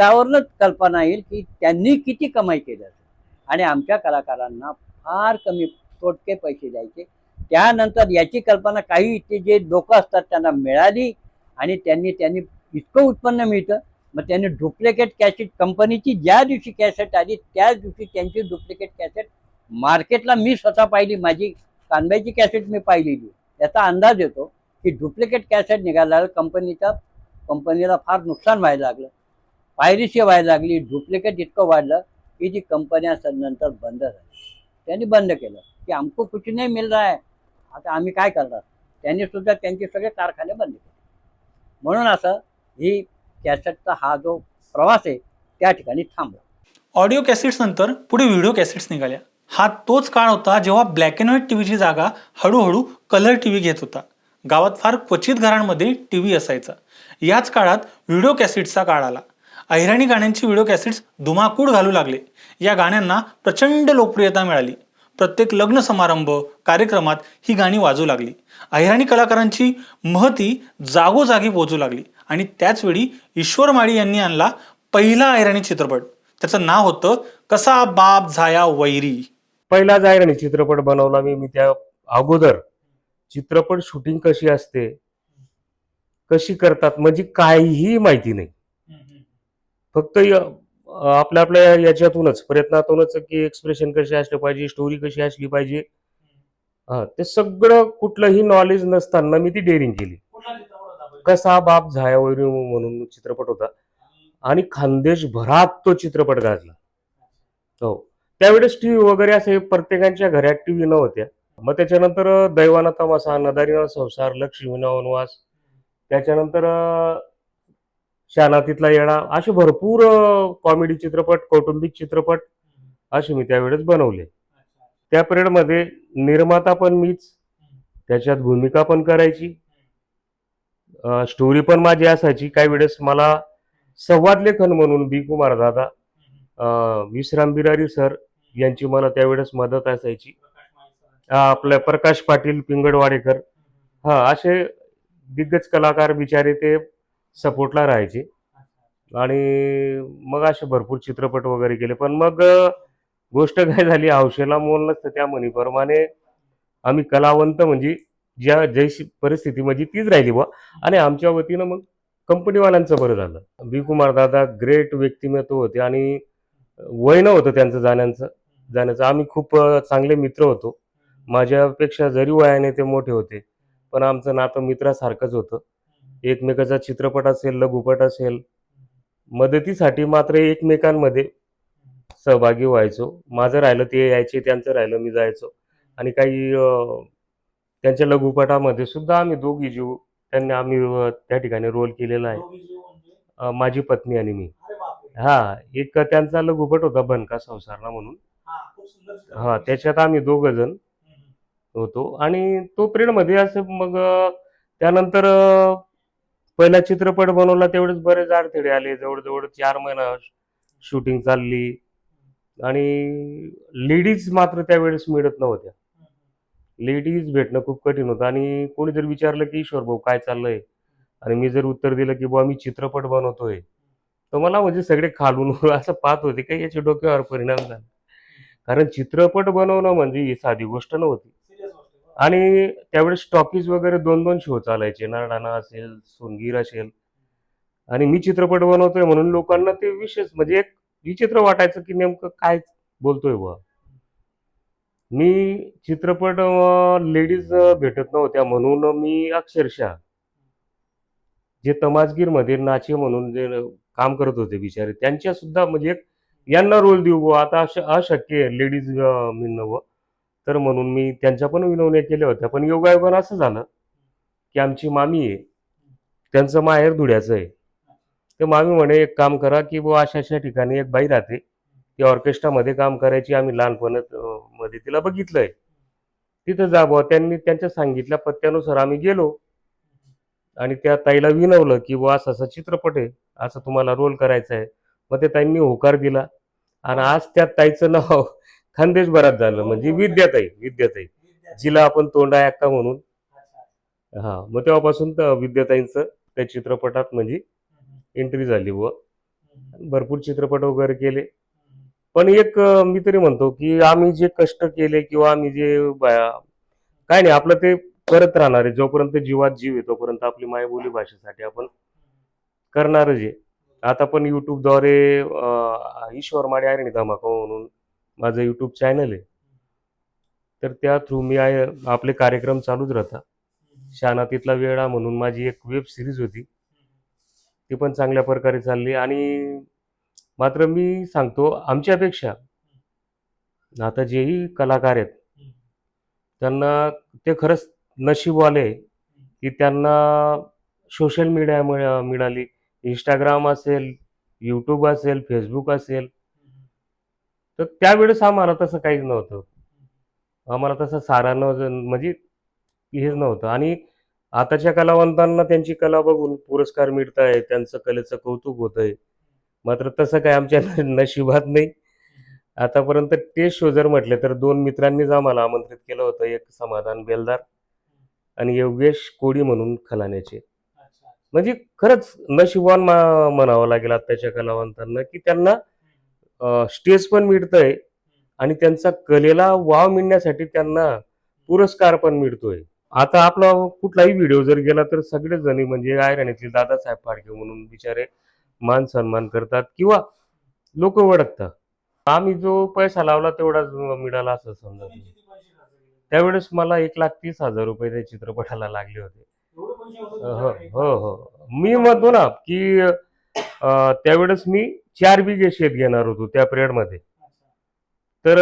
त्यावरूनच कल्पना येईल की त्यांनी किती कमाई केली असेल. आणि आमच्या कलाकारांना फार कमी तोटके पैसे द्यायचे. त्यानंतर याची कल्पना काही ते जे लोक असतात त्यांना मिळाली आणि त्यांनी इतकं उत्पन्न मिळतं. मग त्यांनी डुप्लिकेट कॅसेट कंपनीची ज्या दिवशी कॅसेट आली त्याच दिवशी त्यांची डुप्लिकेट कॅसेट मार्केटला मी स्वतः पाहिली. माझी कानबाईची कॅसेट मी पाहिलेली. याचा अंदाज येतो की डुप्लिकेट कॅसेट निघाल्यावर कंपनीला फार नुकसान व्हायला लागलं, पायरेसी व्हायला लागली. डुप्लिकेट इतकं वाढलं की जी कंपन्या नंतर बंद झाल्या. त्यांनी बंद केलं की आमको कुछ नाही मिल रहा है, आता आम्ही काय करणार. त्यांनी सुद्धा त्यांचे सगळे कारखाने बंद केले. म्हणून असं ही कॅसेटचा हा जो प्रवास आहे त्या ठिकाणी थांबला. ऑडिओ कॅसेट्स नंतर पुढे व्हिडिओ कॅसेट्स निघाल्या. हा तोच काळ होता जेव्हा ब्लॅक अँड व्हाईट टीव्हीची जागा हळूहळू कलर टीव्ही घेत होता. गावात फार क्वचित घरांमध्ये टीव्ही असायचा. याच काळात व्हिडिओ कॅसेट्सचा काळ आला. अहिराणी गाण्यांची व्हिडिओ कॅसेट्स धुमाकूळ घालू लागले. या गाण्यांना प्रचंड लोकप्रियता मिळाली. प्रत्येक लग्न समारंभ कार्यक्रमात ही गाणी वाजू लागली. अहिराणी कलाकारांची महती जागोजागी पोहोचू लागली. आणि त्याचवेळी ईश्वर माळी यांनी आणला पहिला अहिराणी चित्रपट. त्याचं नाव होतं कसा बाप झाया वैरी. पहिला अहिराणी चित्रपट बनवला मी. त्या अगोदर चित्रपट शूटिंग कशी असते, कशी करतात म्हणजे काहीही माहिती नाही. फक्त आपल्या याच्यातूनच प्रयत्नातूनच की एक्सप्रेशन कसे असले पाहिजे, स्टोरी कशी असली पाहिजे, ते सगळं कुठलंही नॉलेज नसताना मी ती डेअरिंग केली. कसा बाप झाया वैरी म्हणून चित्रपट होता आणि खानदेशभरात तो चित्रपट गाजला. हो, त्यावेळेस टीव्ही वगैरे असे प्रत्येकाच्या घरात टीव्ही नव्हत्या. मग त्याच्यानंतर दैवाना तमासा, नदारीना संसार, लक्ष्मीना वनवास, त्याच्यानंतर शानातीतला येडा, असे भरपूर कॉमेडी चित्रपट, कौटुंबिक चित्रपट असे मी त्यावेळेस बनवले. त्या पिरियडमध्ये निर्माता पण मीच, त्याच्यात भूमिका पण करायची, स्टोरी पण माझी असायची. काही वेळेस मला संवाद लेखन म्हणून बी कुमार दादा, विश्राम बिरारी सर यांची मला त्यावेळेस मदत असायची. आपल्या प्रकाश पाटील पिंगडवाडेकर, असे दिग्गज कलाकार बिचारे ते सपोर्टला राहायचे. आणि मग असे भरपूर चित्रपट वगैरे केले. पण मग गोष्ट काय झाली, हौशेला मोल नसतं त्या म्हणीप्रमाणे आम्ही कलावंत म्हणजे जैशी परिस्थिती म्हणजे तीच राहिली बा. आणि आमच्या वतीनं मग कंपनीवाल्यांचं बरं झालं. बी कुमार दादा ग्रेट व्यक्तिमत्व होते आणि वय नव्हतं त्यांचं जाण्याचं. आम्ही खूप चांगले मित्र होतो. माझ्यापेक्षा जरी वयाने ते मोठे होते पण आमचं नातं मित्रासारखंच होतं. एकमेकाचा चित्रपट असेल, लघुपट असेल, मदतीसाठी मात्र एकमेकांमध्ये सहभागी व्हायचो. माझं राहिलं ते यायचे, त्यांचं राहिलं मी जायचो. आणि काही त्यांच्या लघुपटामध्ये सुद्धा आम्ही दोघी जीव आम्ही त्या ठिकाणी रोल केलेला आहे. माझी पत्नी आणि मी. एक त्यांचा लघुपट होता बनका संसारना म्हणून, त्याच्यात आम्ही दोघं जण होतो. आणि तो पिरियडमध्ये असं मग त्यानंतर पहिला चित्रपट बनवला त्यावेळेस बरेच अडथळे आले. जवळजवळ 4 महिना शूटिंग चालली आणि लेडीज मात्र त्यावेळेस मिळत नव्हत्या. लेडीज भेटणं खूप कठीण होतं. आणि कोणी जर विचारलं की ईश्वर भाऊ काय चाललंय, आणि मी जर उत्तर दिलं की बुवा मी चित्रपट बनवतोय, तर मला म्हणजे सगळे खालून असं पाहत होते की याच्या डोक्यावर परिणाम झाला. कारण चित्रपट बनवणं म्हणजे ही साधी गोष्ट नव्हती. आणि त्यावेळेस टॉकीज वगैरे 2-2 शो चालायचे, नरडाणा असेल, सोनगीर असेल. आणि मी चित्रपट बनवतोय म्हणून लोकांना ते विशेष म्हणजे एक विचित्र वाटायचं की नेमकं काय बोलतोय बुवा. मी चित्रपट लेडीज भेटत नव्हत्या म्हणून मी अक्षरशः जे तमासगीरमध्ये नाचे म्हणून जे काम करत होते बिचारे, त्यांच्या सुद्धा म्हणजे यांना रोल देऊ बुवा, आता अशक्य आहे लेडीज मिळणं. तर म्हणून मी त्यांच्या पण विनवण्या केल्या होत्या. पण योगायोगानं असं झालं की आमची मामी आहे, त्यांचं माहेर धुळ्याचं आहे. तर मामी म्हणे एक काम करा की बुवा अशा ठिकाणी एक बाई राहते, ती ऑर्केस्ट्रामध्ये काम करायची, आम्ही लहानपणामध्ये तिला बघितलंय, तिथं जा बुवा. त्यांनी त्यांच्या सांगितल्या पत्त्यानुसार आम्ही गेलो आणि त्या ताईला विनवलं की बुवा असा चित्रपट आहे, असं तुम्हाला रोल करायचा आहे. मग ते ताईंनी होकार दिला आणि आज त्या ताईचं नाव खानदेशभरात झालं, म्हणजे विद्याताई, जिला आपण तोंडा अक्का म्हणून. मग तेव्हापासून विद्याताईंचं त्या चित्रपटात म्हणजे एंट्री झाली व भरपूर चित्रपट वगैरे केले. पण एक मी तरी म्हणतो की आम्ही जे कष्ट केले किंवा आम्ही जे काय नाही, आपलं ते करत राहणार आहे. जोपर्यंत जीवात जीव आहे तोपर्यंत आपली मायबोली भाषेसाठी आपण करणारच आहे. आता पण युट्यूबद्वारे ईश्वर माडे आणि धमाका म्हणून माझं यूट्यूब चॅनल आहे. तर त्या थ्रू मी आपले कार्यक्रम चालूच राहतात. शहाणातीतला वेळा म्हणून माझी एक वेब सिरीज होती, ती पण चांगल्या प्रकारे चालली. आणि मात्र मी सांगतो, आमच्यापेक्षा आता जेही कलाकार आहेत त्यांना ते खरंच नशीबवाले आहे की त्यांना सोशल मीडिया मिळाली. इंस्टाग्राम असेल, यूट्यूब असेल, फेसबुक असेल. तर त्यावेळेस आम्हाला तसं काहीच नव्हतं. आम्हाला तसं सारा म्हणजे हेच नव्हतं. आणि आताच्या कलावंतांना त्यांची कला बघून पुरस्कार मिळत आहे, त्यांचं कलेचं कौतुक होत आहे. मात्र तसं काय आमच्या नशिबात नाही. आतापर्यंत टेस्ट शो जर म्हटले तर 2 मित्रांनीच आम्हाला आमंत्रित केलं होतं. एक समाधान बेलदार आणि योगेश कोडी म्हणून खलाण्याचे. म्हणजे खरंच नशिबवान म्हणावं लागेल आताच्या कलावंतांना की त्यांना स्टेज पण मिळतंय आणि त्यांचा कलेला वाव मिळण्यासाठी त्यांना पुरस्कार पण मिळतोय. आता आपला कुठलाही व्हिडिओ जर गेला तर सगळेच जणी म्हणजे ऐरणीतले दादासाहेब फाळके म्हणून बिचारे मान सन्मान करतात किंवा लोक ओळखतात. आम्ही जो पैसा लावला तेवढाच मिळाला असं समजा. त्यावेळेस मला 1,30,000 रुपये त्या चित्रपटाला लागले होते. हो हो हो. मी म्हणतो ना की त्यावेळेस मी 4 बिघे शेत घेणार होतो त्या पिरियडमध्ये. तर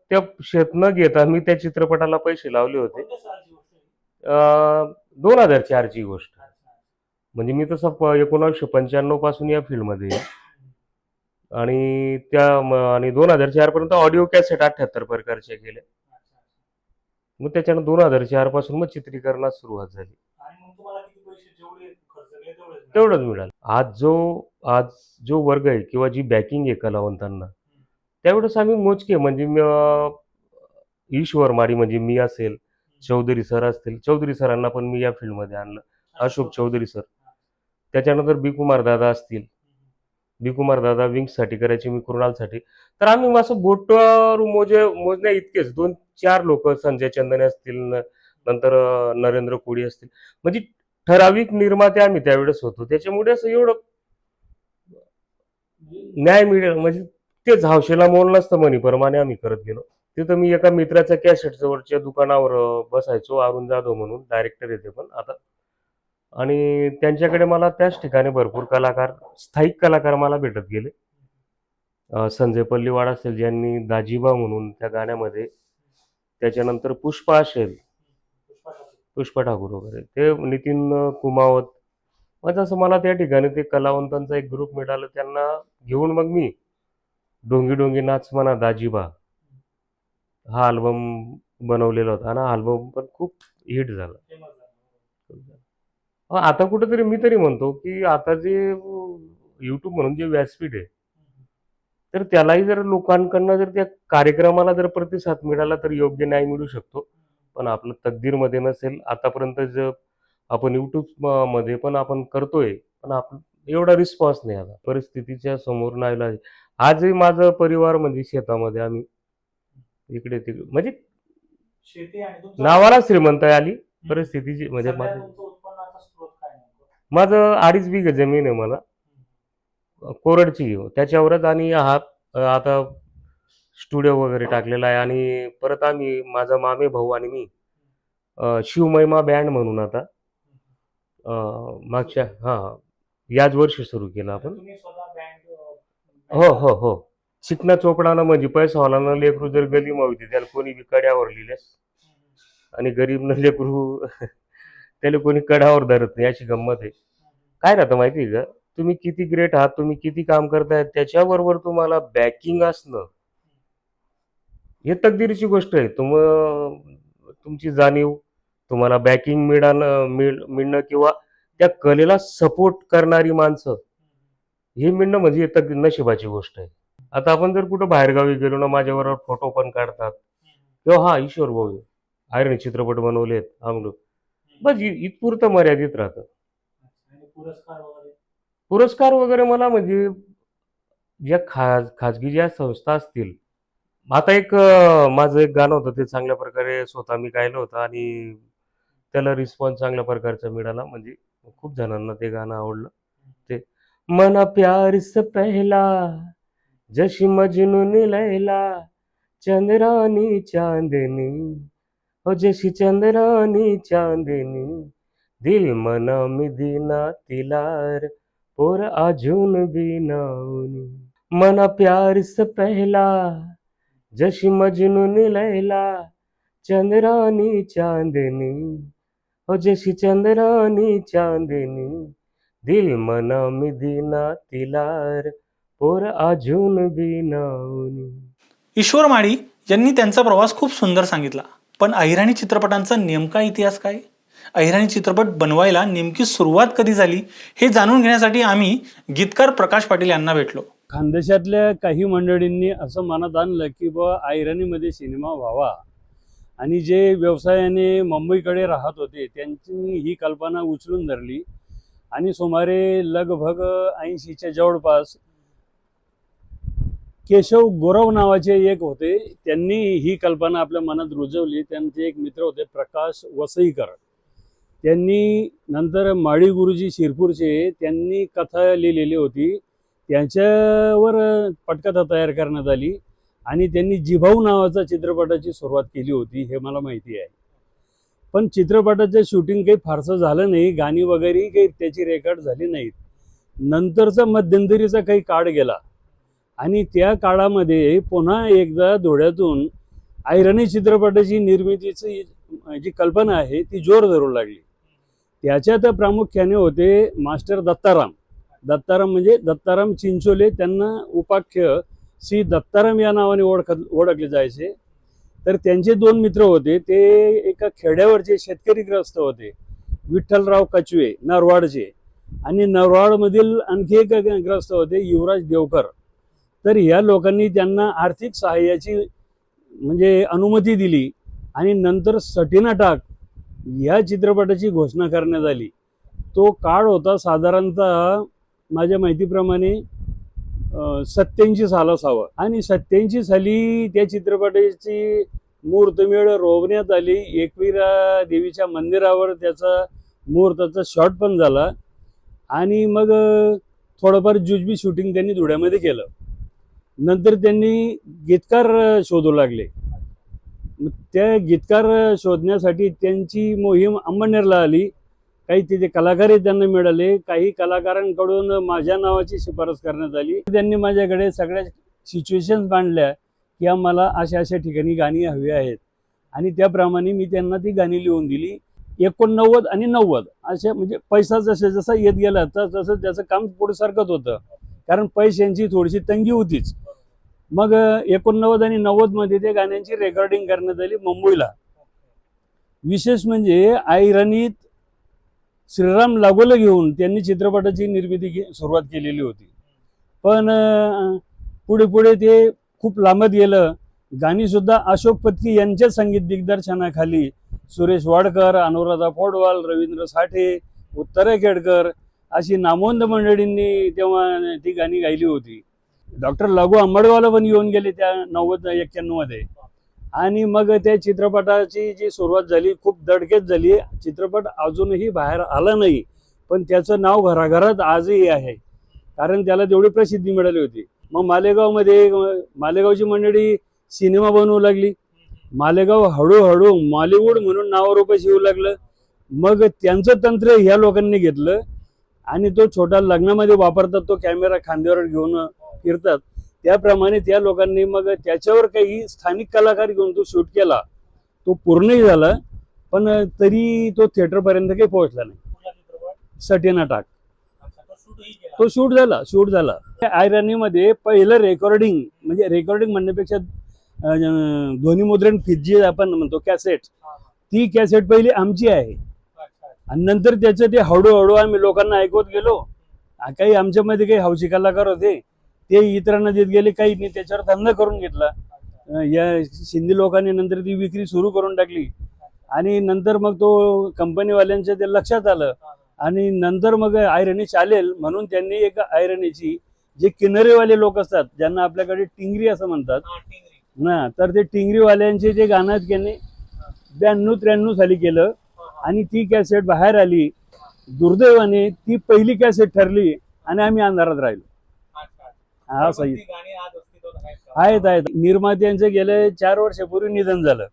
त्या शेत न घेता मी त्या चित्रपटाला पैसे लावले होते. 2004 ची गोष्ट. म्हणजे मी तसं 1995 पासून या फील्डमध्ये आहे. आणि आणि 2004 पर्यंत ऑडिओ कॅसेट 78 प्रकारचे केले. मग त्याच्यानं 2004 पासून मग चित्रीकरणास सुरुवात झाली. तेवढंच मिळालं. आज जो वर्ग आहे किंवा जी बॅकिंग आहे कलावंतांना, त्यावेळेस आम्ही मोजके म्हणजे ईश्वर माडी म्हणजे मी असेल, चौधरी सर असतील. चौधरी सरांना पण मी या फील्डमध्ये आणलं. अशोक चौधरी सर. त्याच्यानंतर बी कुमार दादा असतील. बी कुमार दादा विंग्ससाठी करायचे, मी कुणालसाठी. तर आम्ही असं बोटावर मोजण्या इतकेच 2-4 लोक, संजय चंदने असतील, नंतर नरेंद्र कोळी असतील. म्हणजे ठराविक निर्माते आम्ही त्यावेळेस होतो. त्याच्यामुळे असं एवढं न्याय मिळेल म्हणजे तेच हौशेला मोल नसतं म्हणीप्रमाणे आम्ही करत गेलो. तिथं मी एका मित्राच्या कॅसेटवरच्या दुकानावर बसायचो, अरुण जाधव म्हणून डायरेक्टर येते पण आता. आणि त्यांच्याकडे मला त्याच ठिकाणी भरपूर कलाकार, स्थायिक कलाकार मला भेटत गेले. संजय पल्लीवाड असेल ज्यांनी दाजीबा म्हणून त्या गाण्यामध्ये, त्याच्यानंतर पुष्पा असेल, पुष्पा ठाकूर वगैरे, ते नितीन कुमावत. मग असं मला त्या ठिकाणी ते कलावंतांचा एक ग्रुप मिळाला. त्यांना घेऊन मग मी डोंगी डोंगी नाच म्हणा दाजीबा हा अल्बम बनवलेला होता. आणि हा अल्बम पण खूप हिट झाला. आता कुठेतरी मी तरी म्हणतो की आता जे यूट्यूब म्हणून जे व्यासपीठ आहे, तर त्यालाही जर लोकांकडनं जर त्या कार्यक्रमाला जर प्रतिसाद मिळाला तर योग्य न्याय मिळू शकतो. पण आपलं तकदीरमध्ये नसेल. आतापर्यंत जर आपण यूट्यूब मध्ये पण आपण करतोय, पण आपण एवढा रिस्पॉन्स नाही आला. परिस्थितीच्या समोर नाईलाज. आजही माझं परिवार म्हणजे शेतामध्ये आम्ही इकडे तिकडे म्हणजे शेती आणि नावाला श्रीमंत आली परिस्थितीची. म्हणजे माझं 2.5 बिघे जमीन आहे मला, कोरडची. त्याच्यावरच आणि हा आता स्टुडिओ वगैरे टाकलेला आहे. आणि परत आम्ही, माझा मामे भाऊ आणि मी शिवमहिमा बँड म्हणून आता मागच्या याच वर्षी सुरू केलं आपण. हो हो हो. चिकना चोपडानं म्हणजे पैसावालानं लेकरू जर गली मावती त्याला कोणी बी कड्यावर लिहिल्यास, आणि गरीबनं लेकरू त्याला कोणी कड्यावर धरत नाही, अशी गंमत आहे. काय राहतं माहिती आहे का, तुम्ही किती ग्रेट आहात, तुम्ही किती काम करताय, त्याच्याबरोबर तुम्हाला बॅकिंग असणं हे तकदीरीची गोष्ट आहे. तुमची जाणीव, तुम्हाला बॅकिंग मिळणं किंवा त्या कलेला सपोर्ट करणारी माणसं हे मिळणं म्हणजे नशिबाची गोष्ट आहे. आता आपण जर कुठं बाहेरगावी गेलो ना, माझ्याबरोबर फोटो पण काढतात किंवा हा ईश्वर भाऊ आयरणी चित्रपट बनवलेत आमलो, बस इथपुरतं मर्यादित राहतं. पुरस्कार वगैरे मला म्हणजे ज्या खाजगी ज्या संस्था असतील, आता एक माझं एक गाणं होतं ते चांगल्या प्रकारे स्वतः मी गायलं होतं आणि त्याला रिस्पॉन्स चांगल्या प्रकारचा मिळाला. म्हणजे खूप जणांना ते गाणं आवडलं. ते मना प्यार से पहला जशी मजनू ने लैला चंद्रानी चांदनी हो जशी चंद्रानी चांदनी दिल मना मी दिना तिलार पोर अजून बी नावनी मना प्यार से पहला जशी मजनू ने लैला चंद्रानी चांदनी हो जशी चंद्रानी चांदनी दिल मना मी दिना तिलार पोर अजून बी नावनी. ईश्वर माळी यांनी त्यांचा प्रवास खूप सुंदर सांगितला. पण अहिराणी चित्रपटांचा नेमका इतिहास काय, अहिराणी चित्रपट बनवायला नेमकी सुरुवात कधी झाली, हे जाणून घेण्यासाठी आम्ही गीतकार प्रकाश पाटील यांना भेटलो. खानदेशातल्या काही मंडळींनी असं मनात आणलं की बुवा अहिराणीमध्ये सिनेमा व्हावा, आणि जे व्यवसायाने मुंबईकडे राहत होते त्यांची ही कल्पना उचलून धरली आणि सुमारे लगभग 80च्या जवळपास केशव गोरव नावाचे एक होते, त्यांनी ही कल्पना आपल्या मनात रुजवली. त्यांचे एक मित्र होते प्रकाश वसईकर, त्यांनी नंतर माळी गुरुजी शिरपूरचे, त्यांनी कथा लिहिलेली होती, त्यांच्यावर पटकथा तयार करण्यात आली आणि त्यांनी जिभाऊ नावाचा चित्रपटाची सुरुवात केली होती, हे मला माहिती आहे. पण चित्रपटाचं शूटिंग काही फारसं झालं नाही, गाणी वगैरे काही त्याची रेकॉर्ड झाली नाहीत. नंतरचा मध्यंतरीचा काही काळ गेला आणि त्या काळामध्ये पुन्हा एकदा धुळ्यातून अहिराणी चित्रपटाची निर्मितीची जी कल्पना आहे ती जोर धरू लागली. त्याच्यात प्रामुख्याने होते मास्टर दत्ताराम म्हणजे दत्ताराम चिंचोले, त्यांना उपाख्य श्री दत्ताराम या नावाने ओळखले जायचे. तर त्यांचे 2 मित्र होते, ते एका खेड्यावरचे शेतकरी ग्रस्त होते, विठ्ठलराव कचवे नरवाडचे, आणि नरवाडमधील आणखी एक ग्रस्त होते युवराज देवकर. तर या लोकांनी त्यांना आर्थिक सहाय्याची म्हणजे अनुमती दिली आणि नंतर सटीना टाक या चित्रपटाची घोषणा करण्यात आली. तो काळ होता साधारणतः माझ्या माहितीप्रमाणे 87 साल असावं, आणि 87 साली त्या चित्रपटाची मुहूर्तमेढ रोवण्यात आली. एकविरा देवीच्या मंदिरावर त्याचा मुहूर्ताचा शॉट पण झाला आणि मग थोडंफार जुजबी शूटिंग त्यांनी धुळ्यामध्ये केलं. नंतर त्यांनी गीतकार शोधू लागले. त्या गीतकार शोधण्यासाठी त्यांची मोहीम अंमळनेरला आली. काही तिथे कलाकारही त्यांना मिळाले, काही कलाकारांकडून माझ्या नावाची शिफारस करण्यात आली. त्यांनी माझ्याकडे सगळ्या सिच्युएशन्स मांडल्या की आम्हाला अशा अशा ठिकाणी गाणी हवी आहेत, आणि त्याप्रमाणे मी त्यांना ती गाणी लिहून दिली. 89 आणि 90 अशा म्हणजे पैसा जसा येत गेला तसं त्याचं काम पुढे सरकत होतं, कारण पैशांची थोडीशी तंगी होतीच. मग 89 आणि 90 मध्ये त्या गाण्यांची रेकॉर्डिंग करण्यात आली मुंबईला. विशेष म्हणजे अहिराणीत श्रीराम लागोला घेऊन त्यांनी चित्रपटाची निर्मिती सुरुवात केलेली होती. पण पुढे पुढे ते खूप लांबत गेलं. गाणीसुद्धा अशोक पत्की यांच्या संगीत दिग्दर्शनाखाली सुरेश वाडकर, अनुराधा पौडवाल, रवींद्र साठे, उत्तरा केडकर अशी नामवंत मंडळींनी तेव्हा ती गाणी गायली होती. डॉक्टर लागू आंबडवाला पण येऊन गेले त्या 90-91 मध्ये. आणि मग त्या चित्रपटाची जी सुरुवात झाली खूप दडकेत झाली. चित्रपट अजूनही बाहेर आला नाही, पण त्याचं नाव घराघरात आजही आहे, कारण त्याला तेवढी प्रसिद्धी मिळाली होती. मग मालेगावची मंडळी सिनेमा बनवू लागली. मालेगाव हळूहळू मॉलिवूड म्हणून नावारूपास येऊ लागलं. मग त्यांचं तंत्र ह्या लोकांनी घेतलं आणि तो छोटा लग्नामध्ये वापरतात तो कॅमेरा खांद्यावर घेऊन फिरतात, त्याप्रमाणे त्या लोकांनी मग त्याच्यावर काही स्थानिक कलाकार घेऊन तो शूट केला. तो पूर्णही झाला, पण तरी तो थिएटरपर्यंत काही पोहोचला नाही. सटीना टाक तो शूट झाला. अहिराणीमध्ये पहिलं रेकॉर्डिंग म्हणण्यापेक्षा ध्वनिमुद्रण फित जी आपण म्हणतो कॅसेट, ती कॅसेट पहिली आमची आहे. आणि नंतर त्याचं ते हळूहळू आम्ही लोकांना ऐकवत गेलो. काही आमच्यामध्ये काही हौशी कलाकार होते, ते इतरांना देत गेले, काही नाही त्याच्यावर धंदा करून घेतला. या सिंधी लोकांनी नंतर ती विक्री सुरू करून टाकली आणि नंतर मग तो कंपनीवाल्यांच्या ते लक्षात आलं आणि नंतर मग अहिराणी चालेल म्हणून त्यांनी एक अहिराणीची जे किनारेवाले लोक असतात, ज्यांना आपल्याकडे टिंगरी असं म्हणतात ना, तर ते टिंगरीवाल्यांचे जे गाणं आहेत की नाही 92-93 साली केलं आणि ती कॅसेट बाहेर आली. दुर्दैवाने ती पहिली कॅसेट ठरली आणि आम्ही अंधारात राहिलो. हा सही आहेत. निर्मात्यांचे गेले 4 वर्षापूर्वी निधन झालं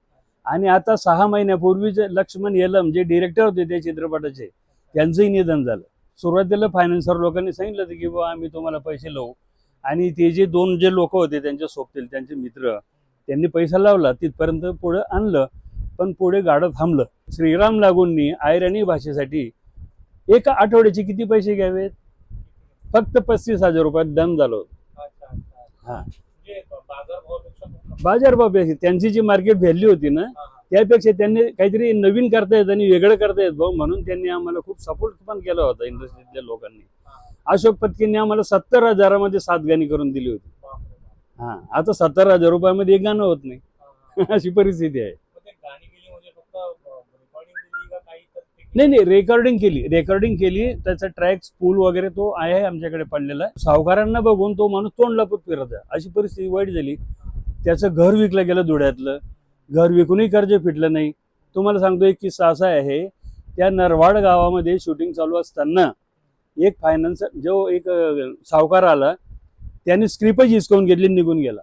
आणि आता 6 महिन्यापूर्वीच लक्ष्मण येलम जे डिरेक्टर होते त्या चित्रपटाचे, त्यांचंही निधन झालं. सुरुवातीला फायनान्सर लोकांनी सांगितलं होतं की बाबा आम्ही तुम्हाला पैसे लावू, आणि ते जे 2 जे लोक होते त्यांच्या सोबतील त्यांचे मित्र, त्यांनी पैसा लावला, तिथपर्यंत पुढे आणलं, पण पुढे गाडं थांबलं. श्रीराम लागूंनी आयराणी भाषेसाठी 1 आठवड्याचे किती पैसे घ्यावेत? फक्त 35,000 रुपयात डन झालं होतं. हा, बाजारभावापेक्षा त्यांची जी मार्केट व्हॅल्यू होती ना, त्यापेक्षा त्यांनी काहीतरी नवीन करतायत आणि वेगळं करतायत भाऊ, म्हणून त्यांनी आम्हाला खूप सपोर्ट पण केला होता इंडस्ट्रीतल्या लोकांनी. अशोक पत्कींनी आम्हाला 70,000 मध्ये 7 गाणी करून दिली होती. हा, आता 70,000 रुपयामध्ये 1 गाणं होत नाही अशी परिस्थिती आहे. नाही, रेकॉर्डिंग केली त्याचा ट्रॅक स्पूल वगैरे तो आहे आमच्याकडे पडलेला. सावकारांना बघून तो माणूस तोंड लपत फिरत आहे, अशी परिस्थिती वाईट झाली. त्याचं घर विकलं गेलं धुळ्यातलं, घर विकूनही कर्ज फिटलं नाही. तुम्हाला सांगतो एक किस्सा असा आहे, त्या नरवाड गावामध्ये शूटिंग चालू असताना एक एक सावकार आला, त्याने स्क्रिप्टच हिसकावून घेतली, निघून गेला.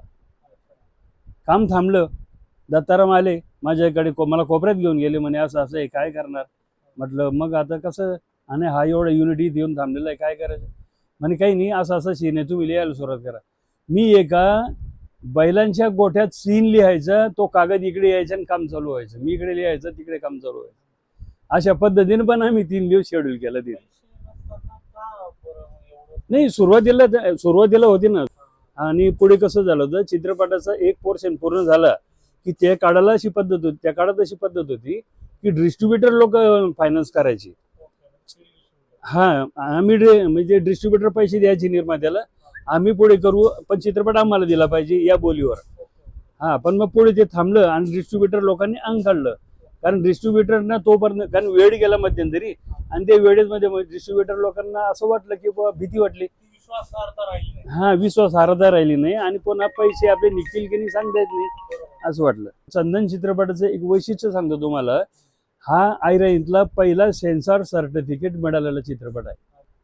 काम थांबलं. दत्ताराम आले माझ्याकडे, मला कोपऱ्यात घेऊन गेले, म्हणे असं आहे, काय करणार? म्हटलं मग आता कसं, आणि हा एवढा युनिटी देऊन थांबलेला आहे, काय करायचं? म्हणे काही नाही, असं सीन आहे, तुम्ही लिहायला सुरुवात करा. मी एका बैलांच्या गोठ्यात सीन लिहायचा, तो कागद इकडे यायचा आणि काम चालू व्हायचं, मी इकडे लिहायचं, तिकडे काम चालू व्हायचं. अशा पद्धतीने पण आम्ही 3 दिवस शेड्यूल केलं तिथे. नाही, सुरुवातीला होती ना, आणि पुढे कसं झालं होतं, चित्रपटाचा एक पोर्शन पूर्ण झाला की त्या काळाला अशी पद्धत होती, त्या काळात अशी पद्धत होती की डिस्ट्रीब्युटर लोक फायनान्स करायचे. हा, आम्ही म्हणजे डिस्ट्रीब्युटर पैसे द्यायचे निर्मात्याला, आम्ही पुढे करू, पण चित्रपट आम्हाला दिला पाहिजे या बोलीवर. हा, पण मग पुढे ते थांबलं आणि डिस्ट्रीब्युटर लोकांनी अंग काढलं, कारण डिस्ट्रीब्युटरना तोपर्यंत, कारण वेळ गेला मध्यंतरी, आणि त्या वेळेमध्ये डिस्ट्रीब्युटर लोकांना असं वाटलं की बाबा भीती वाटली, विश्वासार्हता राहिली नाही, आणि पुन्हा पैसे आपले निघतील की नाही सांगता येत नाही असं वाटलं. चंदन चित्रपटाचं एक वैशिष्ट्य सांगतो तुम्हाला, हा आयराणीतला पहिला सेन्सॉर सर्टिफिकेट मिळालेला चित्रपट आहे.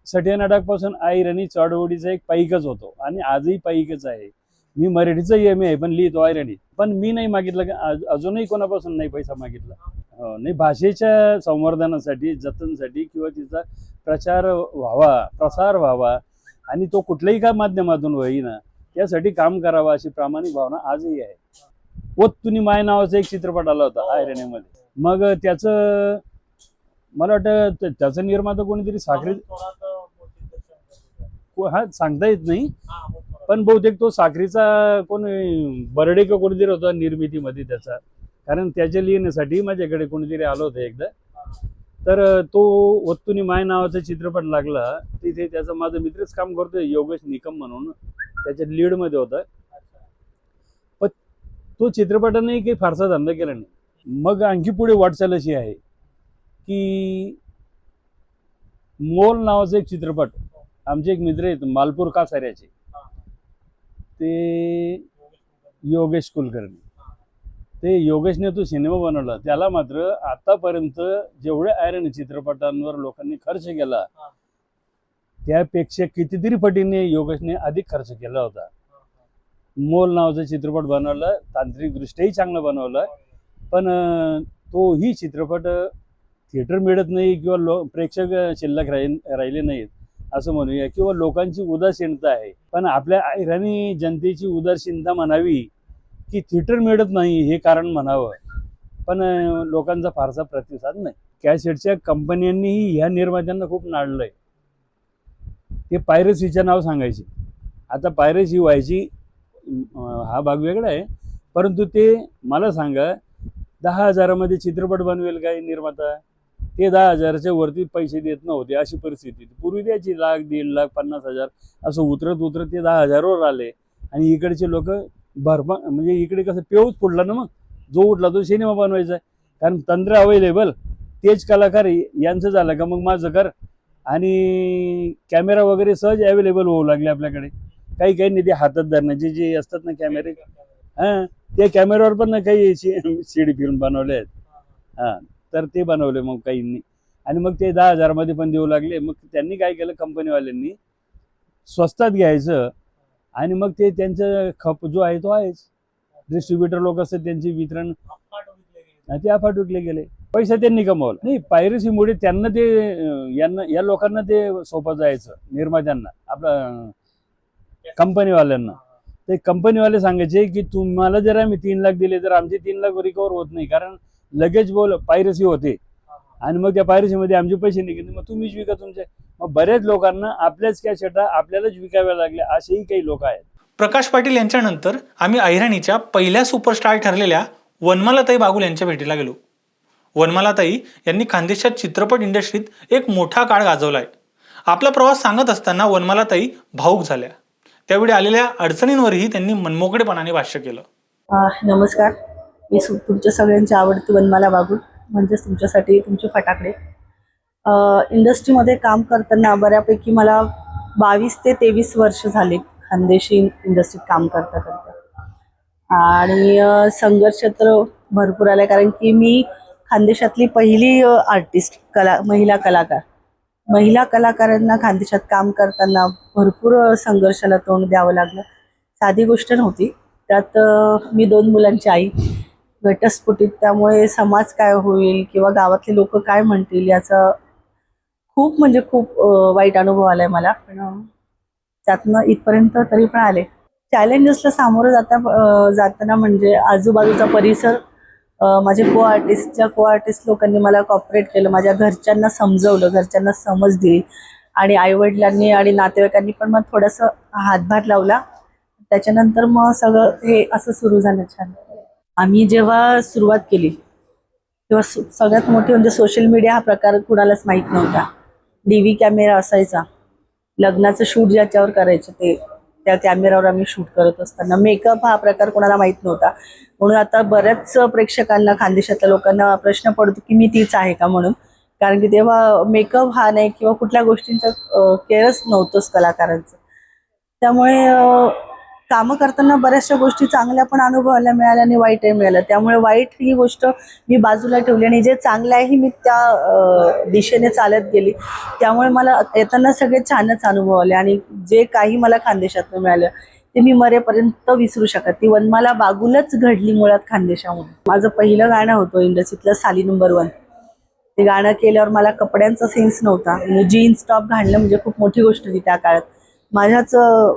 सट्यानाडापासून आयराणी चढवडीचा एक पाईकच होतो आणि आजही पाईकच आहे. मी मराठीचं MA आहे पण लिहितो आयराणी, पण मी नाही मागितलं, अजूनही कोणापासून नाही पैसा मागितला. नाही, भाषेच्या संवर्धनासाठी, जतनसाठी किंवा तिचा प्रसार व्हावा आणि तो कुठल्याही का माध्यमातून होईना त्यासाठी काम करावं अशी प्रामाणिक भावना आजही आहे. ओत्तुनी माय नावाचा एक चित्रपट आला होता आयराणीमध्ये, मग त्याचं मला वाटतं त्याचा निर्माता कोणीतरी साखरे, हा सांगता येत नाही, पण बहुतेक तो साखरीचा कोणी बर्डे का कोणीतरी होता निर्मितीमध्ये त्याचा, कारण त्याच्या लिहिण्यासाठी माझ्याकडे कोणीतरी आलं होतं एकदा. तर तो ओत्तुनी माय नावाचा चित्रपट लागला, तिथे त्याचा माझा मित्रच काम करतोय योगेश निकम म्हणून, त्याच्या लीडमध्ये होता. पण तो चित्रपटाने काही फारसा धंदा केला नाही. मग आणखी पुढे वाटचाल अशी आहे की मोल नावाचा एक चित्रपट, आमचे एक मित्र आहेत मालपूर कासाऱ्याचे, ते योगेश कुलकर्णी, ते योगेशने तो सिनेमा बनवला. त्याला मात्र आतापर्यंत जेवढ्या आयराणी चित्रपटांवर लोकांनी खर्च केला त्यापेक्षा कितीतरी पटीने योगेशने अधिक खर्च केला होता. मोल नावाचा चित्रपट बनवला, तांत्रिकदृष्ट्याही चांगला बनवला, पण तोही चित्रपट थिएटर मिळत नाही किंवा प्रेक्षक शिल्लक राहिले नाहीत असं म्हणूया, किंवा लोकांची उदासीनता आहे. पण आपल्या आयराणी जनतेची उदासीनता म्हणावी की थिएटर मिळत नाही हे कारण म्हणावं, पण लोकांचा फारसा प्रतिसाद नाही. कॅसेटच्या कंपन्यांनीही ह्या निर्मात्यांना खूप नाडलंय. ते पायरसीचं नाव सांगायचे, आता पायरसी व्हायची हा भाग वेगळा आहे, परंतु ते मला सांगा 10,000 चित्रपट बनवेल काय निर्माता? ते 10,000च्या वरती पैसे देत नव्हते अशी परिस्थिती. पूर्वी द्यायची 1,00,000, 1,50,000, 50,000 असं उतरत ते 10,000वर आले. आणि इकडचे लोक म्हणजे इकडे कसं पेऊच फुडला ना, मग जो उठला तो सिनेमा बनवायचा, कारण तंत्र अवेलेबल, तेच कलाकार यांचं झालं का मग माझं कर, आणि कॅमेरा वगैरे सहज अवेलेबल होऊ लागले आपल्याकडे. काही काही नाही ते हातात धरण्याचे जे असतात ना कॅमेरे, हां ते कॅमेऱ्यावर पण ना काही सीडी फिल्म बनवले आहेत. हां तर ते बनवले मग काहींनी, आणि मग ते 10,000 मध्ये पण देऊ लागले. मग त्यांनी काय केलं, कंपनीवाल्यांनी स्वस्तात घ्यायचं आणि मग ते त्यांचं खप जो आहे तो आहेच. डिस्ट्रीब्युटर लोक असतात त्यांची वितरण ते अफाट विकले गेले, पैसा त्यांनी कमवला. नाही, पायरसीमुळे त्यांना ते या लोकांना ते सोपं जायचं, निर्मात्यांना आपलं कंपनीवाल्यांना. ते कंपनीवाले सांगायचे की तुम्हाला जर आम्ही 3 लाख दिले तर आमचे 3 लाख रिकवर होत नाही, कारण लगेच पायरसी होते आणि मग त्या पायरसीमध्ये आमचे पैसे निघते, मग तुम्हीच विका तुमचे. मग बऱ्याच लोकांना आपल्याच कॅसेटा आपल्यालाच विकाव्या लागल्या, असेही काही लोक आहेत. प्रकाश पाटील यांच्यानंतर आम्ही अहिराणीच्या पहिल्या सुपरस्टार ठरलेल्या वनमालाताई बागुल यांच्या भेटीला गेलो. वनमालाताई यांनी खानदेशात चित्रपट इंडस्ट्रीत एक मोठा काळ गाजवला आहे. आपला प्रवास सांगत असताना वनमालाताई भावूक झाल्या. त्यावेळी आलेल्या अडचणींवरही त्यांनी मनमोकळेपणाने भाष्य केलं. नमस्कार, मी तुमच्या सगळ्यांची आवडती वनमाला बागुल, म्हणजेच तुमच्यासाठी तुमचे फटाकडे. इंडस्ट्रीमध्ये काम करताना बऱ्यापैकी मला 22 ते 23 वर्ष झाले खानदेशी इंडस्ट्रीत काम करता करता, आणि संघर्ष तर भरपूर आला, कारण की मी खानदेशातली पहिली आर्टिस्ट, महिला कलाकारांना खानदेशात काम करताना भरपूर संघर्षाला तोंड द्यावं लागलं. साधी गोष्ट नव्हती. त्यात मी 2 मुलांची आई, घटस्फोटीत, त्यामुळे समाज काय होईल किंवा गावातले लोक काय म्हणतील याचा खूप म्हणजे खूप वाईट अनुभव आलाय मला. पण त्यातनं इथपर्यंत तरी पण आले. चॅलेंजेसला सामोरं जाताना म्हणजे आजूबाजूचा परिसर, माझे को आर्टिस्ट लोकांनी मला कॉपरेट केलं, माझ्या घरच्यांना समजवलं, घरच्यांना समज दिली, आणि आईवडिलांनी आणि नातेवाईकांनी पण मग थोडंसं हातभार लावला. त्याच्यानंतर मग सगळं हे असं सुरू झालं छान. आम्ही जेव्हा सुरुवात केली तेव्हा सगळ्यात मोठी म्हणजे सोशल मीडिया हा प्रकार कुणालाच माहीत नव्हता. DV कॅमेरा असायचा, लग्नाचं शूट ज्याच्यावर करायचं त्या कॅमेरावर आम्ही शूट करत असताना मेकअप हा प्रकार कोणाला माहीत नव्हता. म्हणून आता बऱ्याच प्रेक्षकांना, खानदेशातल्या लोकांना प्रश्न पडतो की मी तीच आहे का म्हणून, कारण की तेव्हा मेकअप हा नाही किंवा कुठल्या गोष्टींचं केअरच नव्हतंच कलाकारांचं. त्यामुळे कामं करताना बऱ्याचशा गोष्टी चांगल्या पण अनुभवायला मिळाल्या आणि वाईटही मिळालं. त्यामुळे वाईट ही गोष्ट मी बाजूला ठेवली आणि जे चांगलं आहे मी त्या दिशेने चालत गेली. त्यामुळे मला येताना सगळे छानच अनुभव आले, आणि जे काही मला खानदेशातून मिळालं ते मी मरेपर्यंत विसरू शकत. ती वनमाला बागुलच घडली मुळात खानदेशामध्ये. माझं पहिलं गाणं होतं इंडस्ट्रीतलं, साली नंबर 1. ते गाणं केल्यावर मला कपड्यांचा सेन्स नव्हता. जीन्स टॉप घालणं म्हणजे खूप मोठी गोष्ट होती त्या काळात. माझ्याच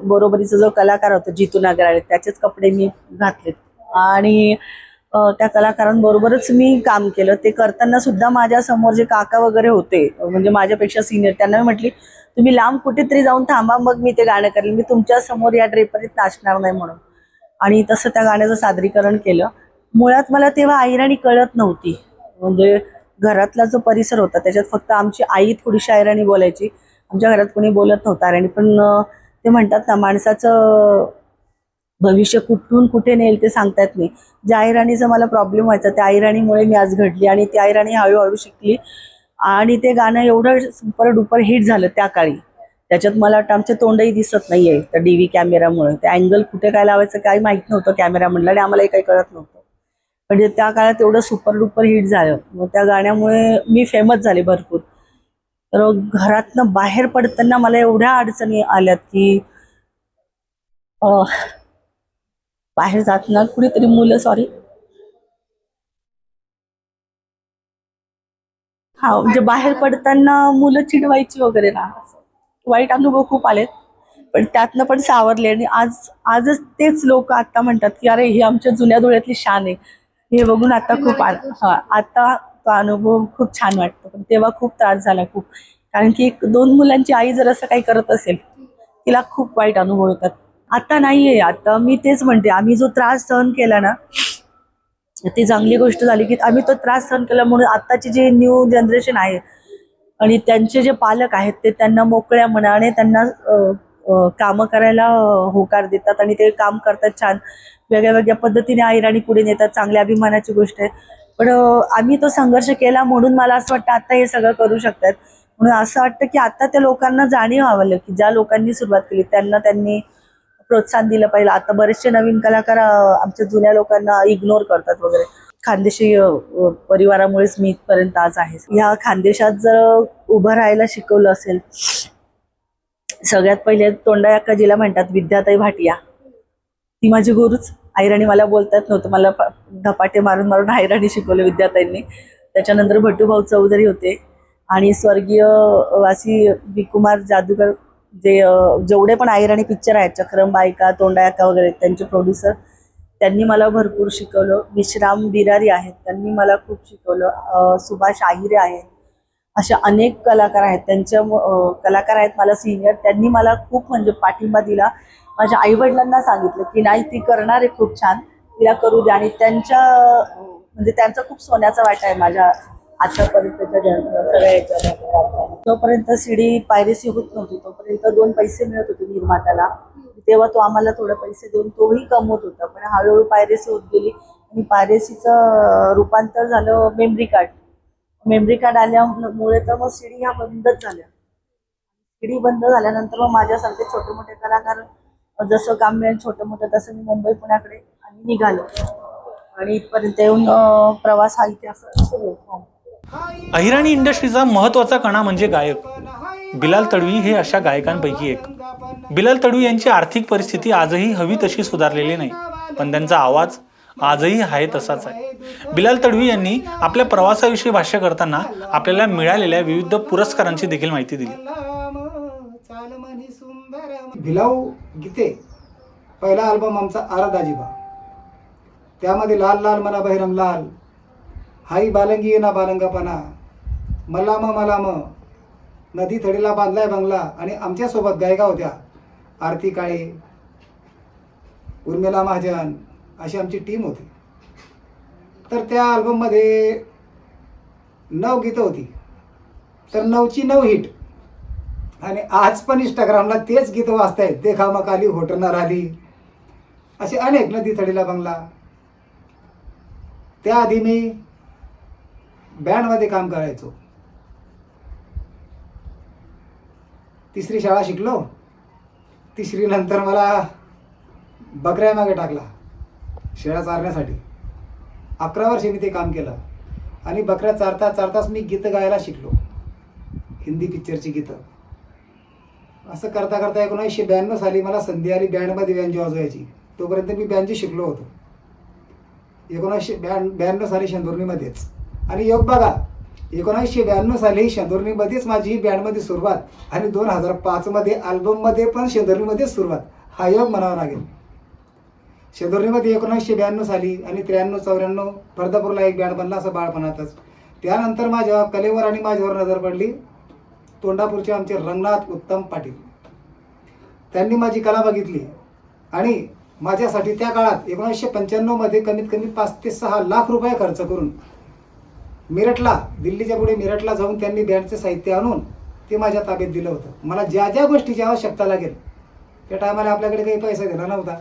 बरोबरीचा जो कलाकार होता जितू नागराळे, त्याचेच कपडे मी घातलेत, आणि त्या कलाकारांबरोबरच मी काम केलं. ते करताना सुद्धा माझ्या समोर जे काका वगैरे होते, म्हणजे माझ्यापेक्षा सिनियर, त्यांना मी म्हटली तुम्ही लांब कुठेतरी जाऊन थांबा, मग मी ते गाणं करेल, मी तुमच्या समोर या ड्रेपरीत नाचणार नाही म्हणून. आणि तसं त्या गाण्याचं सादरीकरण केलं. मुळात मला तेव्हा अहिराणी कळत नव्हती. म्हणजे घरातला जो परिसर होता त्याच्यात फक्त आमची आई थोडीशी अहिराणी बोलायची, आमच्या घरात कोणी बोलत नव्हतं अहिराणी. पण ते म्हणतात ना, माणसाचं भविष्य कुठून कुठे नेईल ते सांगता येत नाही. ज्या अहिराणीचा मला प्रॉब्लेम व्हायचा त्या अहिराणीमुळे मी आज घडली, आणि ती अहिराणी हळूहळू शिकली, आणि ते गाणं एवढं सुपर डुपर हिट झालं त्या काळी. त्याच्यात मला वाटतं आमचे तोंडही दिसत नाही आहे त्या DV कॅमेरामुळे. ते अँगल कुठे काय लावायचं काही माहीत नव्हतं कॅमेरा म्हणलं, आणि आम्हालाही काही कळत नव्हतं. म्हणजे त्या काळात एवढं सुपर डुपर हिट झालं. मग त्या गाण्यामुळे मी फेमस झाले भरपूर. तर घरातनं बाहेर पडताना मला एवढ्या अडचणी आल्यात की बाहेर जाताना कुणीतरी मुलं म्हणजे बाहेर पडताना मुलं चिडवायची वगैरे ना, वाईट अनुभव खूप आलेत. पण त्यातनं पण सावरले, आणि आजच तेच लोक आता म्हणतात की अरे ही आमच्या जुन्या धुळ्यातली शान आहे. हे बघून आता खूप आता तो अनुभव खूप छान वाटतो. पण तेव्हा खूप त्रास झाला खूप, कारण की 2 मुलांची आई जर असं काही करत असेल तिला खूप वाईट अनुभव येतात. आता नाहीये. आता मी तेच म्हणते, आम्ही जो त्रास सहन केला ना ती चांगली गोष्ट झाली, की आम्ही तो त्रास सहन केला म्हणून आत्ताची जी न्यू जनरेशन आहे आणि त्यांचे जे पालक आहेत ते त्यांना मोकळ्या मनाने त्यांना कामं करायला होकार देतात, आणि ते काम करतात छान, वेगळ्या वेगळ्या पद्धतीने अहिराणी पुढे नेतात. चांगल्या अभिमानाची गोष्ट आहे. पण आम्ही तो संघर्ष केला म्हणून मला असं वाटतं आता हे सगळं करू शकतात. म्हणून असं वाटतं की आता त्या लोकांना जाणीव हवं की ज्या लोकांनी सुरुवात केली त्यांनी प्रोत्साहन दिलं पाहिजे. आता बरेचसे नवीन कलाकार आमच्या जुन्या लोकांना इग्नोर करतात वगैरे. खानदेशी परिवारामुळेच मी इथपर्यंत आज आहे. ह्या खानदेशात जर उभं राहायला शिकवलं असेल, सगळ्यात पहिले तोंडा अक्का जिला म्हणतात विद्याताई भाटिया, ती माझी गुरुच. आईराणी मला बोलतात नव्हतं, मला धपाटे मारून मारून आईराणी शिकवले विद्याताईंनी. त्याच्यानंतर भट्टूभाऊ चौधरी होते आणि स्वर्गीय वासी विकुमार जादूगर, जेवढे पण आईराणी पिक्चर आहेत, चक्रम बायका, तोंडा अक्का वगैरे, त्यांचे प्रोड्युसर, त्यांनी मला भरपूर शिकवलं. विश्राम बिरारी आहेत, त्यांनी मला खूप शिकवलं. सुभाष आहिरे आहेत, अशा अनेक कलाकार आहेत. कलाकार आहेत मला सिनियर, त्यांनी मला खूप म्हणजे पाठिंबा दिला. माझ्या आईवडिलांना सांगितलं की नाही, ती करणार आहे खूप छान, तिला करू दे. आणि त्यांचा खूप सोन्याचा वाटा आहे माझ्या आतापर्यंतच्या सगळ्या याच्यात. तोपर्यंत सीडी पायरेसी होत नव्हती, तोपर्यंत 2 पैसे मिळत होते निर्मात्याला. तेव्हा तो आम्हाला थोडे पैसे देऊन तोही कमवत होता. पण हळूहळू पायरेसी होत गेली आणि पायरेसीचं रूपांतर झालं मेमरी कार्ड. मेमरी कार्ड आल्यामुळे तर मग सीडी ह्या बंदच झाल्या. सीडी बंद झाल्यानंतर मग माझ्यासारखे छोटे मोठे कलाकार जसं काम मिळेल छोटं मोठं, तसं मी मुंबई पुण्याकडे आणि निघालो आणि इथपर्यंत येऊन प्रवास हा इतिहास सुरू. अहिराणी इंडस्ट्रीचा महत्त्वाचा कणा म्हणजे गायक. बिलाल तडवी हे अशा गायकांपैकी एक. बिलाल तडवी यांची आर्थिक परिस्थिती आजही हवी तशी सुधारलेली नाही, पण त्यांचा आवाज आजही आहे तसाच आहे. बिलाल तडवी यांनी आपल्या प्रवासाविषयी भाष्य करताना आपल्याला मिळालेल्या विविध पुरस्कारांची देखील माहिती दिली. भिलाऊ गीते पहिला अल्बम आमचा आरादाजीबा, त्यामध्ये लाल लाल मना बहिरम लाल, हाई बालंगी ना बालंगापणा, मलाम नदी थडीला बांधलाय बंगला. आणि आमच्यासोबत गायिका होत्या आरती काळे, उर्मिला महाजन, अशी आमची टीम होती. तर त्या अल्बममध्ये 9 गीतं होती, तर 9ची 9 हिट. आणि आज पण इंस्टाग्रामला तेच गीतं वाचतायत. देखा मग आली, होटणार आली, असे अनेक, नदी थडीला बंगला. त्याआधी मी बँडमध्ये काम करायचो. 3री शाळा शिकलो. 3री नंतर मला बकऱ्या मागे टाकला शेळ्या चारण्यासाठी. 11 वर्ष मी ते काम केलं आणि बकऱ्या चारताच मी गीतं गायला शिकलो, हिंदी पिक्चरची गीतं. असं करता करता 1992 साली मला संधी आली बँडमध्ये बँजो वाजवायची. तोपर्यंत मी बँजो शिकलो होतो 1992 साली शेंदुर्णीमध्येच. आणि योग बघा, 1992 साली शेंदुर्णीमध्येच माझी बँडमध्ये सुरुवात आणि 2005 मध्ये अल्बममध्ये पण शेंदुर्णीमध्येच सुरुवात. हा योग म्हणावा लागेल. शेंदुर्णीमध्ये 1992 साली आणि 93-94 फर्दापूरला एक बँड बनला, असं बाळपणातच. त्यानंतर माझ्या कलेवर आणि माझ्यावर नजर पडली तोंडापूरचे आमचे रंगनाथ उत्तम पाटील. त्यांनी माझी कला बघितली आणि माझ्यासाठी त्या काळात 1995 मध्ये कमीत कमी 5 ते 6 लाख रुपये खर्च करून मिरटला, दिल्लीच्या पुढे मिरटला जाऊन त्यांनी बँडचं साहित्य आणून ते माझ्या ताब्यात दिलं होतं. मला ज्या ज्या गोष्टीची आवश्यकता लागेल त्या टायमाला आपल्याकडे काही पैसा दिला नव्हता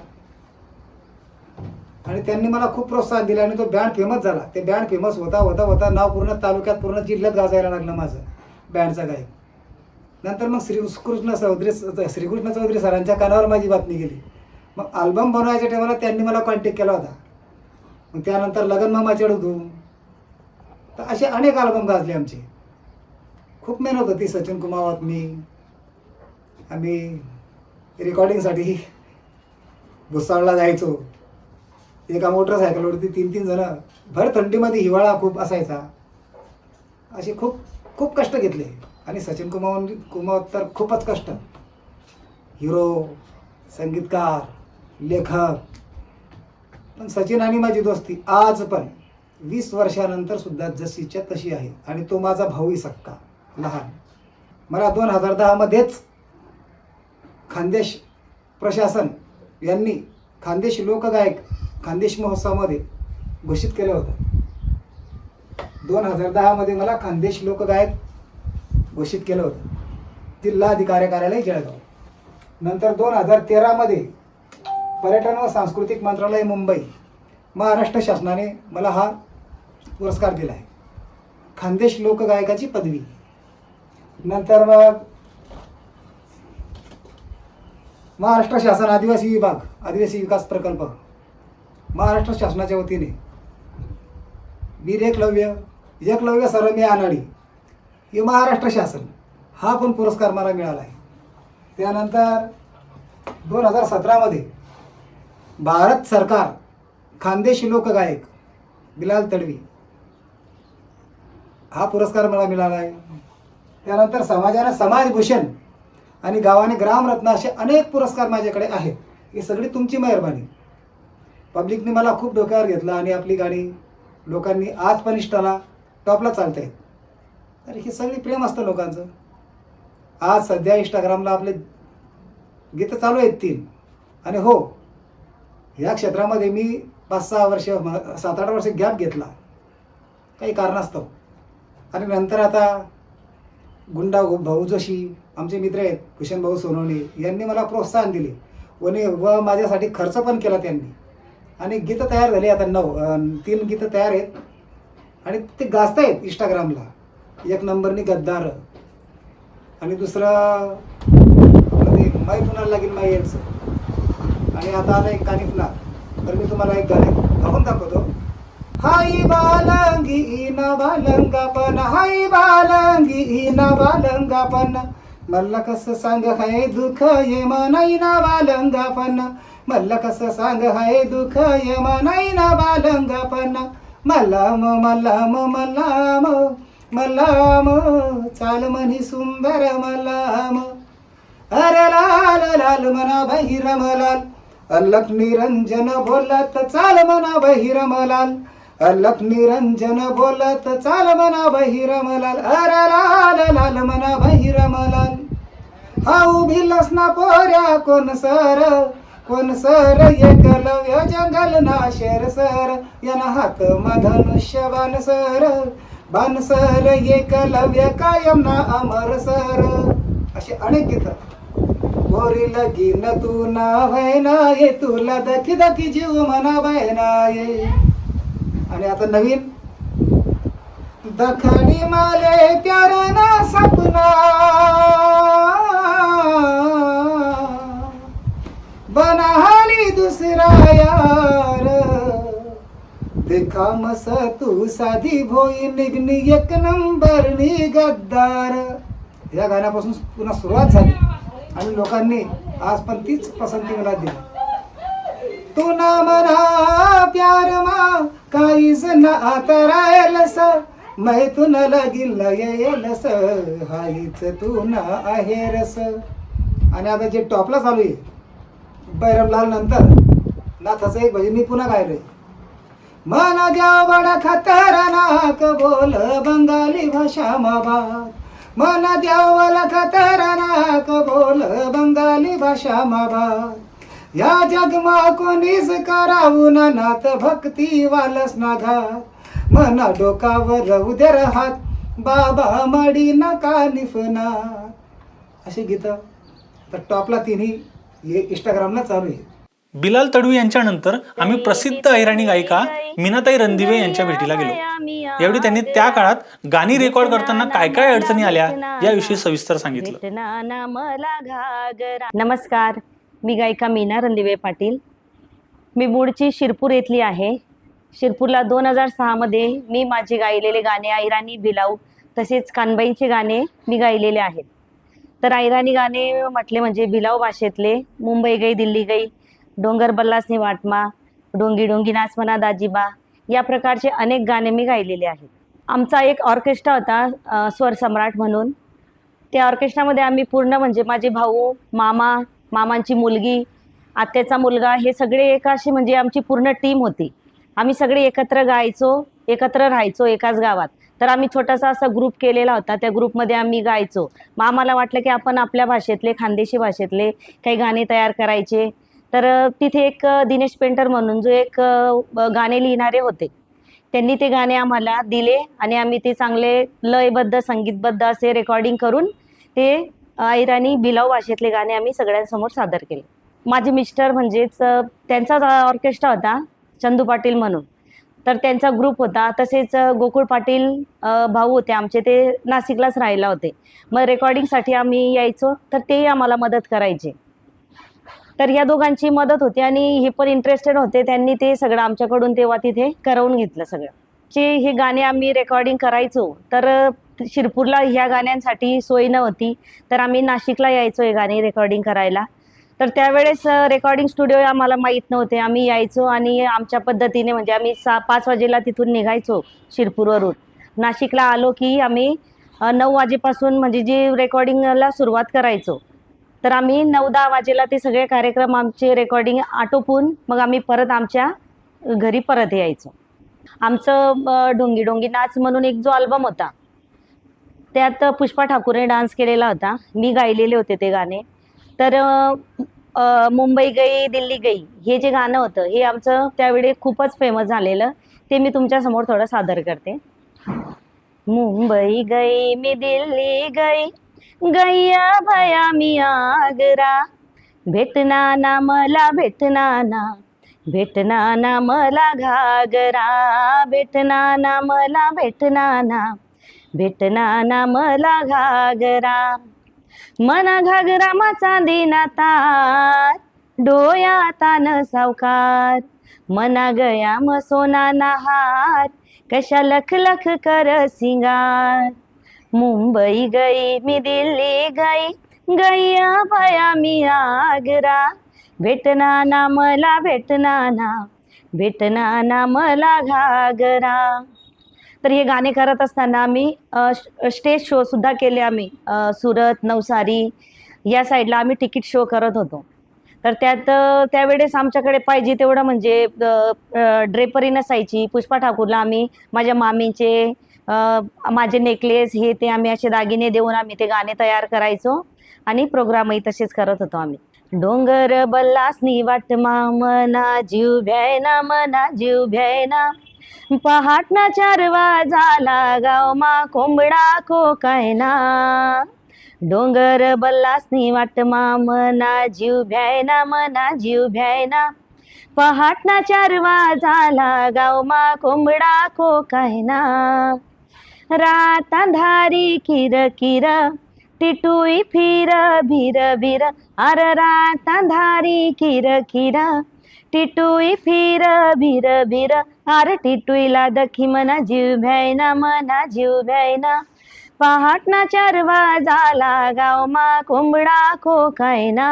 आणि त्यांनी मला खूप प्रोत्साहन दिलं आणि तो बँड फेमस झाला. ते बँड फेमस होता नाव पूर्ण तालुक्यात, पूर्ण जिल्ह्यात गाजायला लागलं माझं बँडचा गायक. नंतर मग श्रीकृष्ण चौधरी सरांच्या कानावर माझी बातमी गेली. मग अल्बम बनवायच्या टायमाला त्यांनी मला कॉन्टॅक्ट केला होता. मग त्यानंतर लगन मामा चढवतो, तर असे अनेक अल्बम गाजले आमचे. खूप मेहनत होती. सचिन कुमावत, आम्ही रेकॉर्डिंगसाठी भुसावळला जायचो. एका मोटरसायकलवरती 3-3 जण, भर थंडीमध्ये, हिवाळा खूप असायचा. असे खूप खूप कष्ट घेतले. आणि सचिन कुमावत तर खूपच कष्ट. हिरो, संगीतकार, लेखक. पण सचिन आणि माझी दोस्ती आज पण 20 वर्षानंतर सुद्धा जशीच्या तशी आहे. आणि तो माझा भाऊही सक्का लहान. मला 2010 मध्येच खानदेश प्रशासन यांनी खानदेश लोकगायक खानदेश महोत्सवामध्ये घोषित केलं होतं. 2010 मध्ये मला खानदेश लोकगायक घोषित केलं होतं, जिल्हा अधिकारी कार्यालय जळगाव. नंतर 2013 मध्ये पर्यटन व सांस्कृतिक मंत्रालय मुंबई, महाराष्ट्र शासनाने मला हा पुरस्कार दिला आहे, खानदेश लोकगायकाची पदवी. नंतर मग महाराष्ट्र शासन आदिवासी विभाग, आदिवासी विकास प्रकल्प, महाराष्ट्र शासनाच्या वतीने वीर एकलव्य सरमी आनाडी हे महाराष्ट्र शासन हा पण पुरस्कार मला मिळाला आहे. त्यानंतर 2017मध्ये भारत सरकार खानदेशी लोकगायक बिलाल तडवी हा पुरस्कार मला मिळाला आहे. त्यानंतर समाजाने समाजभूषण आणि गावाने ग्रामरत्न असे अनेक पुरस्कार माझ्याकडे आहेत. ही सगळी तुमची मेहरबानी. पब्लिकने मला खूप डोक्यावर घेतलं आणि आपली गाणी लोकांनी आज पण इष्टाला टॉपला चालत आहेत. तर ही सगळी प्रेम असतं लोकांचं. आज सध्या इंस्टाग्रामला आपले गीतं चालू आहेत 3. आणि हो, या क्षेत्रामध्ये मी 5-6 वर्ष 7-8 वर्ष गॅप घेतला काही कारणास्तव. आणि नंतर आता गुंडा भाऊ जोशी आमचे मित्र आहेत, भूषण भाऊ सोनवणे यांनी मला प्रोत्साहन दिले व माझ्यासाठी खर्च पण केला त्यांनी. आणि गीतं तयार झाली आता 3 गीतं तयार आहेत आणि ते गाजत आहेत इंस्टाग्रामला. 1 नंबरनी गद्दार आणि दुसरं आपलं ते माई पुन्हा लागेल माई यांचं. आणि आता आला एक कानिफला. तर मी तुम्हाला एक गाणं गाऊन दाखवतो. हाई बालंगी न बालंगापन, हाई बालंगी न बालंगापन, मला कसं सांग हाय दुःख ये मनाई ना बालंगापन, मला कसं सांग हाय दुःख ये मनाई ना बालंगापन, मल्लाम मल्लाम मल्लाम मल्लाम चाल म्हणी सुंदर मल्लाम, अरे लाल लाल मना बहिरमलाल, अल्लख निरंजन बोलत चाल मना बहिरमलाल, अल्लख निरंजन बोलत चाल मना बहिरमलाल, अरे लाल लाल मना बहिरमलाल. हा उभिलस ना पोऱ्या कोण सर एकलव्य जंगल ना शेर सर, याना हात धनुष्य बाण सर एकलव्य कायम ना अमर सर. असे अनेक गीतं. गोरी लगीन तू ना व्हायना ये, तुला दखी दखी जीव मना व्हायना ये. आणि आता नवीन दखाडी माले प्यार ना सपना, बनाली दुसरा यार, देखा मस तू साधी भोई निघणी 1 नंबरनी गद्दार. या गाण्यापासून पुन्हा सुरुवात झाली आणि लोकांनी आज पण तीच पसंती मला दिली. तू ना मना प्यार मा काहीच ना आता राहिलस, मै तू न लगील येलस, हाईच तू ना आहे रस. आणि आता जे टॉपला चालू आहे बैरमलाल नंतर नाथाचं एक भजन मी पुन्हा गायलोय. मना द्या बडा खतरनाक बोल बंगाली भाषा माबाद, मना द्या बडा खतरनाक बोल बंगाली भाषा माबाद, या जगमा कोणीच करावून नाथ भक्ती वालस ना घात, मना डोकावर उदर हात बाबा मडी नका निफना. अशी गीतं तर टॉपला 3ही हे इंस्टाग्रामला चालू आहे. बिलाल तडवी यांच्यानंतर आम्ही प्रसिद्ध अहिराणी गायिका मीनाताई रणदिवे यांच्या भेटीला गेलो. यावेळी त्यांनी त्या काळात गाणी रेकॉर्ड करताना काय काय अडचणी आल्या याविषयी सविस्तर सांगितलं. नमस्कार, मी गायिका मीना रणदिवे पाटील. मी मूळची शिरपूर येथली आहे. शिरपूरला 2006मध्ये मी माझे गायलेले गाणे अहिराणी बिलाऊ तसेच कानबाईंचे गाणे मी गायलेले आहेत. तर अहिराणी गाणे म्हटले म्हणजे बिलाऊ भाषेतले मुंबई गई दिल्ली गई, डोंगर बल्लासनी वाटमा, डोंगी डोंगी नाच म्हणा दाजीबा, या प्रकारचे अनेक गाणे मी गायलेले आहेत. आमचा एक ऑर्केस्ट्रा होता स्वर सम्राट म्हणून. त्या ऑर्केस्ट्रामध्ये आम्ही पूर्ण म्हणजे माझे भाऊ, मामा, मामांची मुलगी, आत्याचा मुलगा हे सगळे एक अशी म्हणजे आमची पूर्ण टीम होती. आम्ही सगळे एकत्र गायचो, एकत्र राहायचो एकाच गावात. तर आम्ही छोटासा असा ग्रुप केलेला होता. त्या ग्रुपमध्ये आम्ही गायचो. मग आम्हाला वाटलं की आपण आपल्या भाषेतले खानदेशी भाषेतले काही गाणे तयार करायचे. तर तिथे एक दिनेश पेंटर म्हणून जो एक गाणे लिहिणारे होते, त्यांनी ते गाणे आम्हाला दिले आणि आम्ही ते चांगले लयबद्ध संगीतबद्ध असे रेकॉर्डिंग करून ते अहिराणी बिलाऊ भाषेतले गाणे आम्ही सगळ्यांसमोर सादर केले. माझे मिस्टर म्हणजेच त्यांचाच ऑर्केस्ट्रा होता चंदू पाटील म्हणून. तर त्यांचा ग्रुप होता. तसेच गोकुळ पाटील भाऊ होते आमचे, ते नाशिकलाच राहायला होते. मग रेकॉर्डिंगसाठी आम्ही यायचो तर तेही आम्हाला मदत करायचे. तर ह्या दोघांची मदत होती आणि हे पण इंटरेस्टेड होते. त्यांनी ते सगळं आमच्याकडून तेव्हा तिथे करवून घेतलं सगळं. हे गाणे आम्ही रेकॉर्डिंग करायचो तर शिरपूरला ह्या गाण्यांसाठी सोय नव्हती, तर आम्ही नाशिकला यायचो हे गाणे रेकॉर्डिंग करायला. तर त्यावेळेस रेकॉर्डिंग स्टुडिओ आम्हाला माहीत नव्हते. आम्ही यायचो आणि आमच्या पद्धतीने म्हणजे आम्ही 5 वाजेला तिथून निघायचो शिरपूरवरून. नाशिकला आलो की आम्ही 9 वाजेपासून म्हणजे जी रेकॉर्डिंगला सुरुवात करायचो. तर आम्ही 9-10 वाजेला ते सगळे कार्यक्रम आमचे रेकॉर्डिंग आटोपून मग आम्ही परत आमच्या घरी परत यायचो. आमचं ढोंगी ढोंगी नाच म्हणून एक जो अल्बम होता त्यात पुष्पा ठाकूरने डान्स केलेला होता. मी गायलेले होते ते गाणे. तर मुंबई गई दिल्ली गई हे जे गाणं होतं हे आमचं त्यावेळी खूपच फेमस झालेलं. ते मी तुमच्यासमोर थोडं सादर करते. मुंबई गई मी दिल्ली गई, गैया भया मी आगरा, भेटना ना मला भेटना ना, भेटना ना मला घागरा, भेटना ना मला भेटना ना, भेटना ना मला घागरा. मना घागरा मा चांदीना तार, डोळ्याता न सावकार, मना गया म सोना ना हार, कशा लख लख कर सिंगार. मुंबई गई मी दिल्ली गई, गैया भया मी आगरा, भेटना ना मला भेटना ना, भेटना ना मला घागरा. तर हे गाणे करत असताना आम्ही स्टेज शो सुद्धा केले. आम्ही सुरत, नवसारी या साईडला आम्ही तिकीट शो करत होतो. तर त्यात त्यावेळेस आमच्याकडे पाहिजे तेवढं म्हणजे ड्रेपरी नसायची. पुष्पा ठाकूरला आम्ही माझ्या मामीचे माझे नेकलेस हे ते आम्ही असे दागिने देऊन आम्ही ते गाणे तयार करायचो आणि प्रोग्रामही तसेच करत होतो आम्ही. डोंगर बल्लासनी वाट मना जीव भ्यायना, मना जीव भ्यायना, पहाटना 4 वाजाला गाव मा कोंबडा कोकायना. डोंगर बल्लासनी वाट मना जीव भ्यायना, मना जीव भ्यायना, पहाटना 4 वाजाला गाव मा कोंबडा कोकायना. रात अंधारी किर किर, टिटुई फिर भिर भिर, अर रात अंधारी किर किर, टिटुई फिर भिर भिर, अर टिटुईला दखी मना जीव भ्यायना, मना जीव भ्यायना, पहाटना 4 वाजाला गाव मा कोंबडा कोकायना.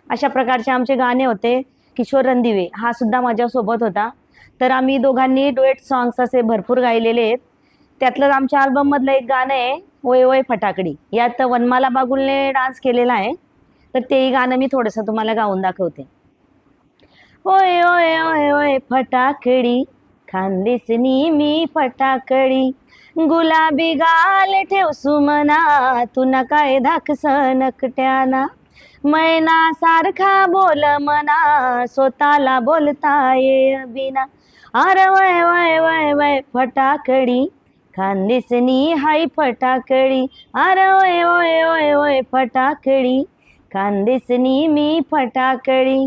अशा प्रकारचे आमचे गाणे होते. किशोर रणदिवे हा सुद्धा माझ्यासोबत होता. तर आम्ही दोघांनी डुएट सॉंग्स असे भरपूर गायलेले आहेत. त्यातलं आमच्या अल्बममधलं एक गाणं आहे ओय ओय फटाकडी. यात वनमाला बागुलने डान्स केलेला आहे. तर तेही गाणं मी थोडंसं तुम्हाला गाऊन दाखवते. ओय ओय ओय ओय फटाकडी, खानदेसनी मी फटाकडी, गुलाबी गाल ठेव सुमना, तुना काय धाकस नकट्याना, मैना सारखा बोल मना, स्वतःला बोलता ये बिना. अरे वय वय वय वय फटाकडी, खानदेसनी हाय फटाकडी, अरे वय वय वय वय फटाकडी, खानदेसनी मी फटाकडी.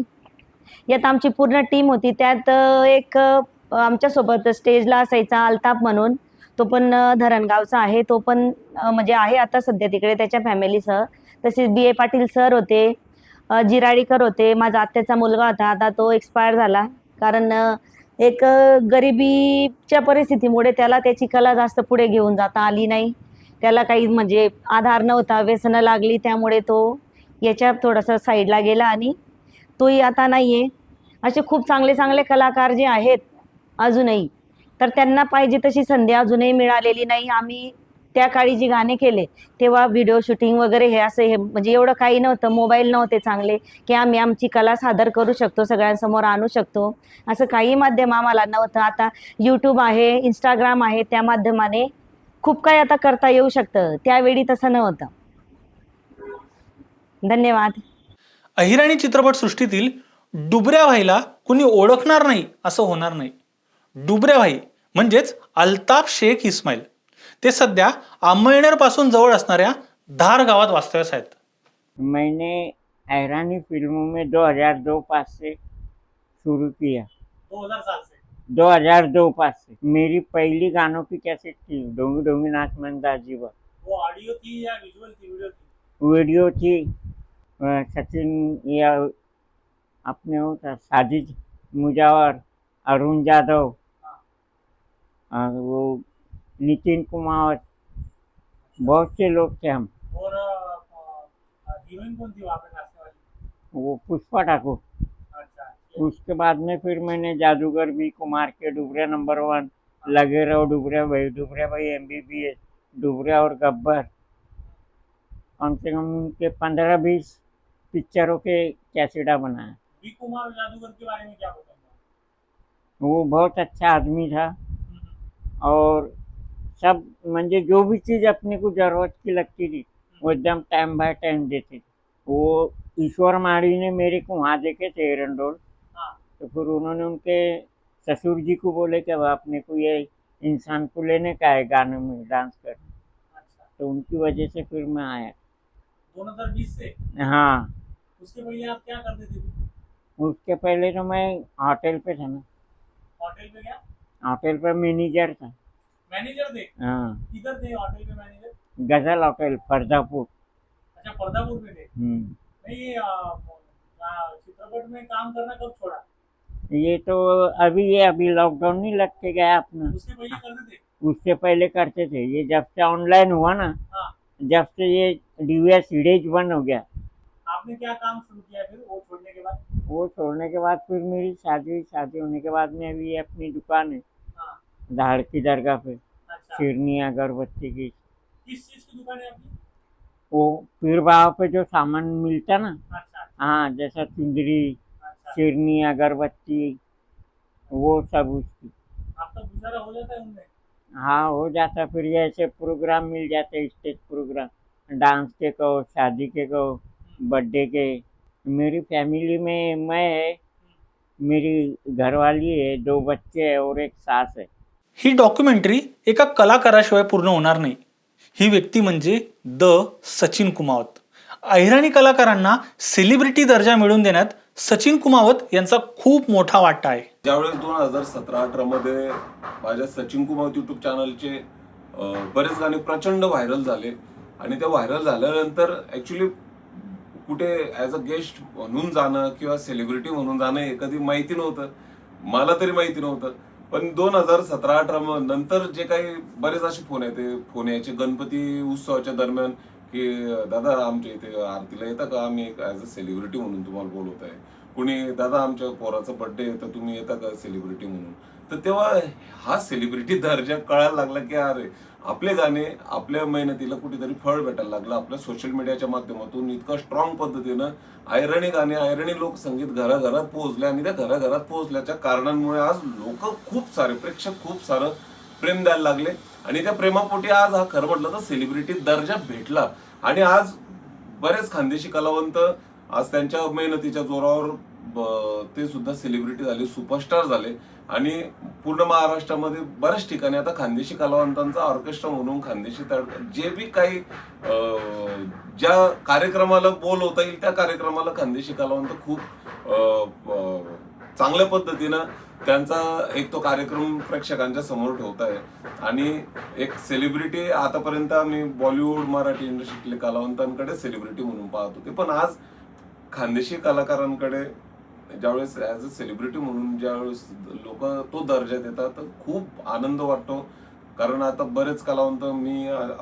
यात आमची पूर्ण टीम होती. त्यात एक आमच्यासोबत स्टेजला असायचा अल्ताफ म्हणून, तो पण धरणगावचा आहे. तो पण म्हणजे आहे आता सध्या तिकडे त्याच्या फॅमिलीसह. तसेच BA पाटील सर होते, जिराडीकर होते, माझा आत्याचा मुलगा होता. आता तो एक्सपायर झाला कारण एक गरिबीच्या परिस्थितीमुळे त्याला त्याची कला जास्त पुढे घेऊन जाता आली नाही. त्याला काही म्हणजे आधार नव्हता, व्यसनं लागली, त्यामुळे तो याच्या थोडासा साईडला गेला आणि तोही आता नाही आहे. असे खूप चांगले चांगले कलाकार जे आहेत अजूनही, तर त्यांना पाहिजे तशी संधी अजूनही मिळालेली नाही. आम्ही त्या काळी जी गाणे केले तेव्हा व्हिडिओ शूटिंग वगैरे हे असं हे म्हणजे एवढं काही नव्हतं. मोबाईल नव्हते चांगले की आम्ही आमची कला सादर करू शकतो, सगळ्यांसमोर आणू शकतो, असं काही माध्यम आम्हाला नव्हतं. आता यूट्यूब आहे, इंस्टाग्राम आहे, त्या माध्यमाने खूप काही आता करता येऊ शकतं. त्यावेळी तसं नव्हतं. धन्यवाद. अहिराणी चित्रपटसृष्टीतील डुबऱ्या भाईला कुणी ओळखणार नाही असं होणार नाही. डुबऱ्या भाई म्हणजेच अल्ताफ शेख इस्माईल. ते सध्या आंबळनेर पासून जवळ असणाऱ्या धार गावात वास्तव्यास आहेत. मैंने अहिरानी फिल्मों में 2002 से शुरू किया. 2000 साल से 2002 पास से मेरी पहली गानों की कैसेट थी, डोंगी डोंगी नाच मंदा जीवा। वो ऑडियो थी या विजुअल थी, वीडियो थी? वीडियो थी। सचिन या अपने वो था साजिद मुजावर, अरुण जादव, वो नितिन कुमार, बहुत से लोग थे हम। और हीरोइन कौन थी वहाँ पे नाचने वाली? वो पुष्पा ठाकुर। अच्छा, उसके बाद में फिर मैंने जादूगर बी कुमार के डुबरिया नंबर 1, लगे रहो डुबरिया भाई MBBS, डुबरिया और गब्बर, कम से कम उनके 15-20 पिक्चरों के कैसेटा बनाए। बी कुमार जादूगर के बारे में क्या बताएंगे? वो बहुत अच्छा आदमी था और सब म्हणजे जो भी चीज़ अपने को जरूरत की लगती थी वो एकदम टाइम बाय टाइम देते थे। वो ईश्वर माड़ी ने मेरे को वहाँ देखे थे एरंडोल, तो फिर उन्होंने उनके ससुर जी को बोले कि अब अपने को ये इंसान को लेने का है गाने में डांस कर, तो उनकी वजह से फिर मैं आया। 2020 से? हाँ, उसके पहले आप क्या करते थे? उसके पहले तो मैं होटल पे था ना। होटल पे क्या? होटल पे मैनेजर था। मैनेजर थे? हाँ, किधर थे होटल पे मैनेजर? गजल होटल फरदापुर। अच्छा, पर्दापुर में थे। हम्म। नहीं, चित्रपट में काम करना कब छोड़ा? ये तो अभी लॉकडाउन नहीं लग के गया अपना। उसके पहले करते थे? उससे पहले करते थे। ये जब से ऑनलाइन हुआ ना, हाँ। जब से ये DVS विलेज बंद हो गया, आपने क्या काम शुरू किया फिर वो छोड़ने के बाद? वो छोड़ने के बाद फिर मेरी शादी होने के बाद में अभी ये अपनी दुकान है हाँ। धाड़ की दरगाह पे, अच्छा, शिरनी अगरबत्ती की। किस चीज की दुकान है आपकी? वो पीर बाबा पे जो सामान मिलता ना, अच्छा, हाँ, जैसा चुंदरी, अच्छा। शिरनी अगरबत्ती, वो सब उसकी। आपका गुजारा हो जाता है उनमें? हाँ, हो जाता। फिर ये ऐसे प्रोग्राम मिल जाते, स्टेज प्रोग्राम, डांस के कहो, शादी के कहो, बर्थडे के। मेरी फैमिली में मैं है, मेरी घरवाली है, 2 बच्चे है और एक सास है। ही डॉक्युमेंटरी एका कलाकाराशिवाय पूर्ण होणार नाही। ही व्यक्ती म्हणजे सचिन कुमावत। अहिराणी कलाकारांना सेलिब्रिटी दर्जा मिळवून देण्यात सचिन कुमावत यांचा खूप मोठा वाटा आहे। ज्यावेळेस 2017-18 मध्ये माझ्या सचिन कुमावत युट्यूब चॅनलचे बरेच गाणे प्रचंड व्हायरल झाले आणि ते व्हायरल झाल्यानंतर ऍक्च्युली कुठे ॲज अ गेस्ट म्हणून जाणं किंवा सेलिब्रिटी म्हणून जाणं हे कधी माहिती नव्हतं, मला तरी माहिती नव्हतं। पण 2017-18 नंतर जे काही बरेच असे फोन यायचे गणपती उत्सवाच्या दरम्यान की दादा आमच्या इथे आरतीला येता का, आम्ही ॲज अ सेलिब्रिटी म्हणून तुम्हाला बोलवत आहे, कुणी दादा आमच्या पोराचा बर्थडे तर तुम्ही येता का सेलिब्रिटी म्हणून। तर तेव्हा हा सेलिब्रिटी दर्जा कळायला लागला की अरे आपले गाणे आपल्या मेहनतीला कुठेतरी फळ भेटायला लागलं। आपल्या सोशल मीडियाच्या माध्यमातून इतकं स्ट्रॉंग पद्धतीनं अहिराणी गाणे, अहिराणी लोकसंगीत घराघरात पोहोचले आणि त्या घराघरात पोहोचल्याच्या कारणांमुळे आज लोक खूप सारे प्रेक्षक खूप सारं प्रेम द्यायला लागले आणि त्या प्रेमापोटी आज हा खरं म्हटलं तर सेलिब्रिटी दर्जा भेटला। आणि आज बरेच खानदेशी कलावंत आज त्यांच्या मेहनतीच्या जोरावर ते सुद्धा सेलिब्रिटी झाले, सुपरस्टार झाले आणि पूर्ण महाराष्ट्रामध्ये बऱ्याच ठिकाणी आता खानदेशी कलावंतांचा ऑर्केस्ट्रा म्हणून खानदेशी जे बी काही ज्या कार्यक्रमाला बोलवता येईल त्या कार्यक्रमाला खानदेशी कलावंत खूप चांगल्या पद्धतीनं त्यांचा एक तो कार्यक्रम प्रेक्षकांच्या समोर ठेवत आहे। आणि एक सेलिब्रिटी आतापर्यंत आम्ही बॉलिवूड मराठी इंडस्ट्रीतले कलावंतांकडे सेलिब्रिटी म्हणून पाहत होते, पण आज खानदेशी कलाकारांकडे ज्यावेळेस ॲज अ सेलिब्रिटी म्हणून ज्यावेळेस लोक तो दर्जा देतात तर खूप आनंद वाटतो। कारण आता बरेच कलावंत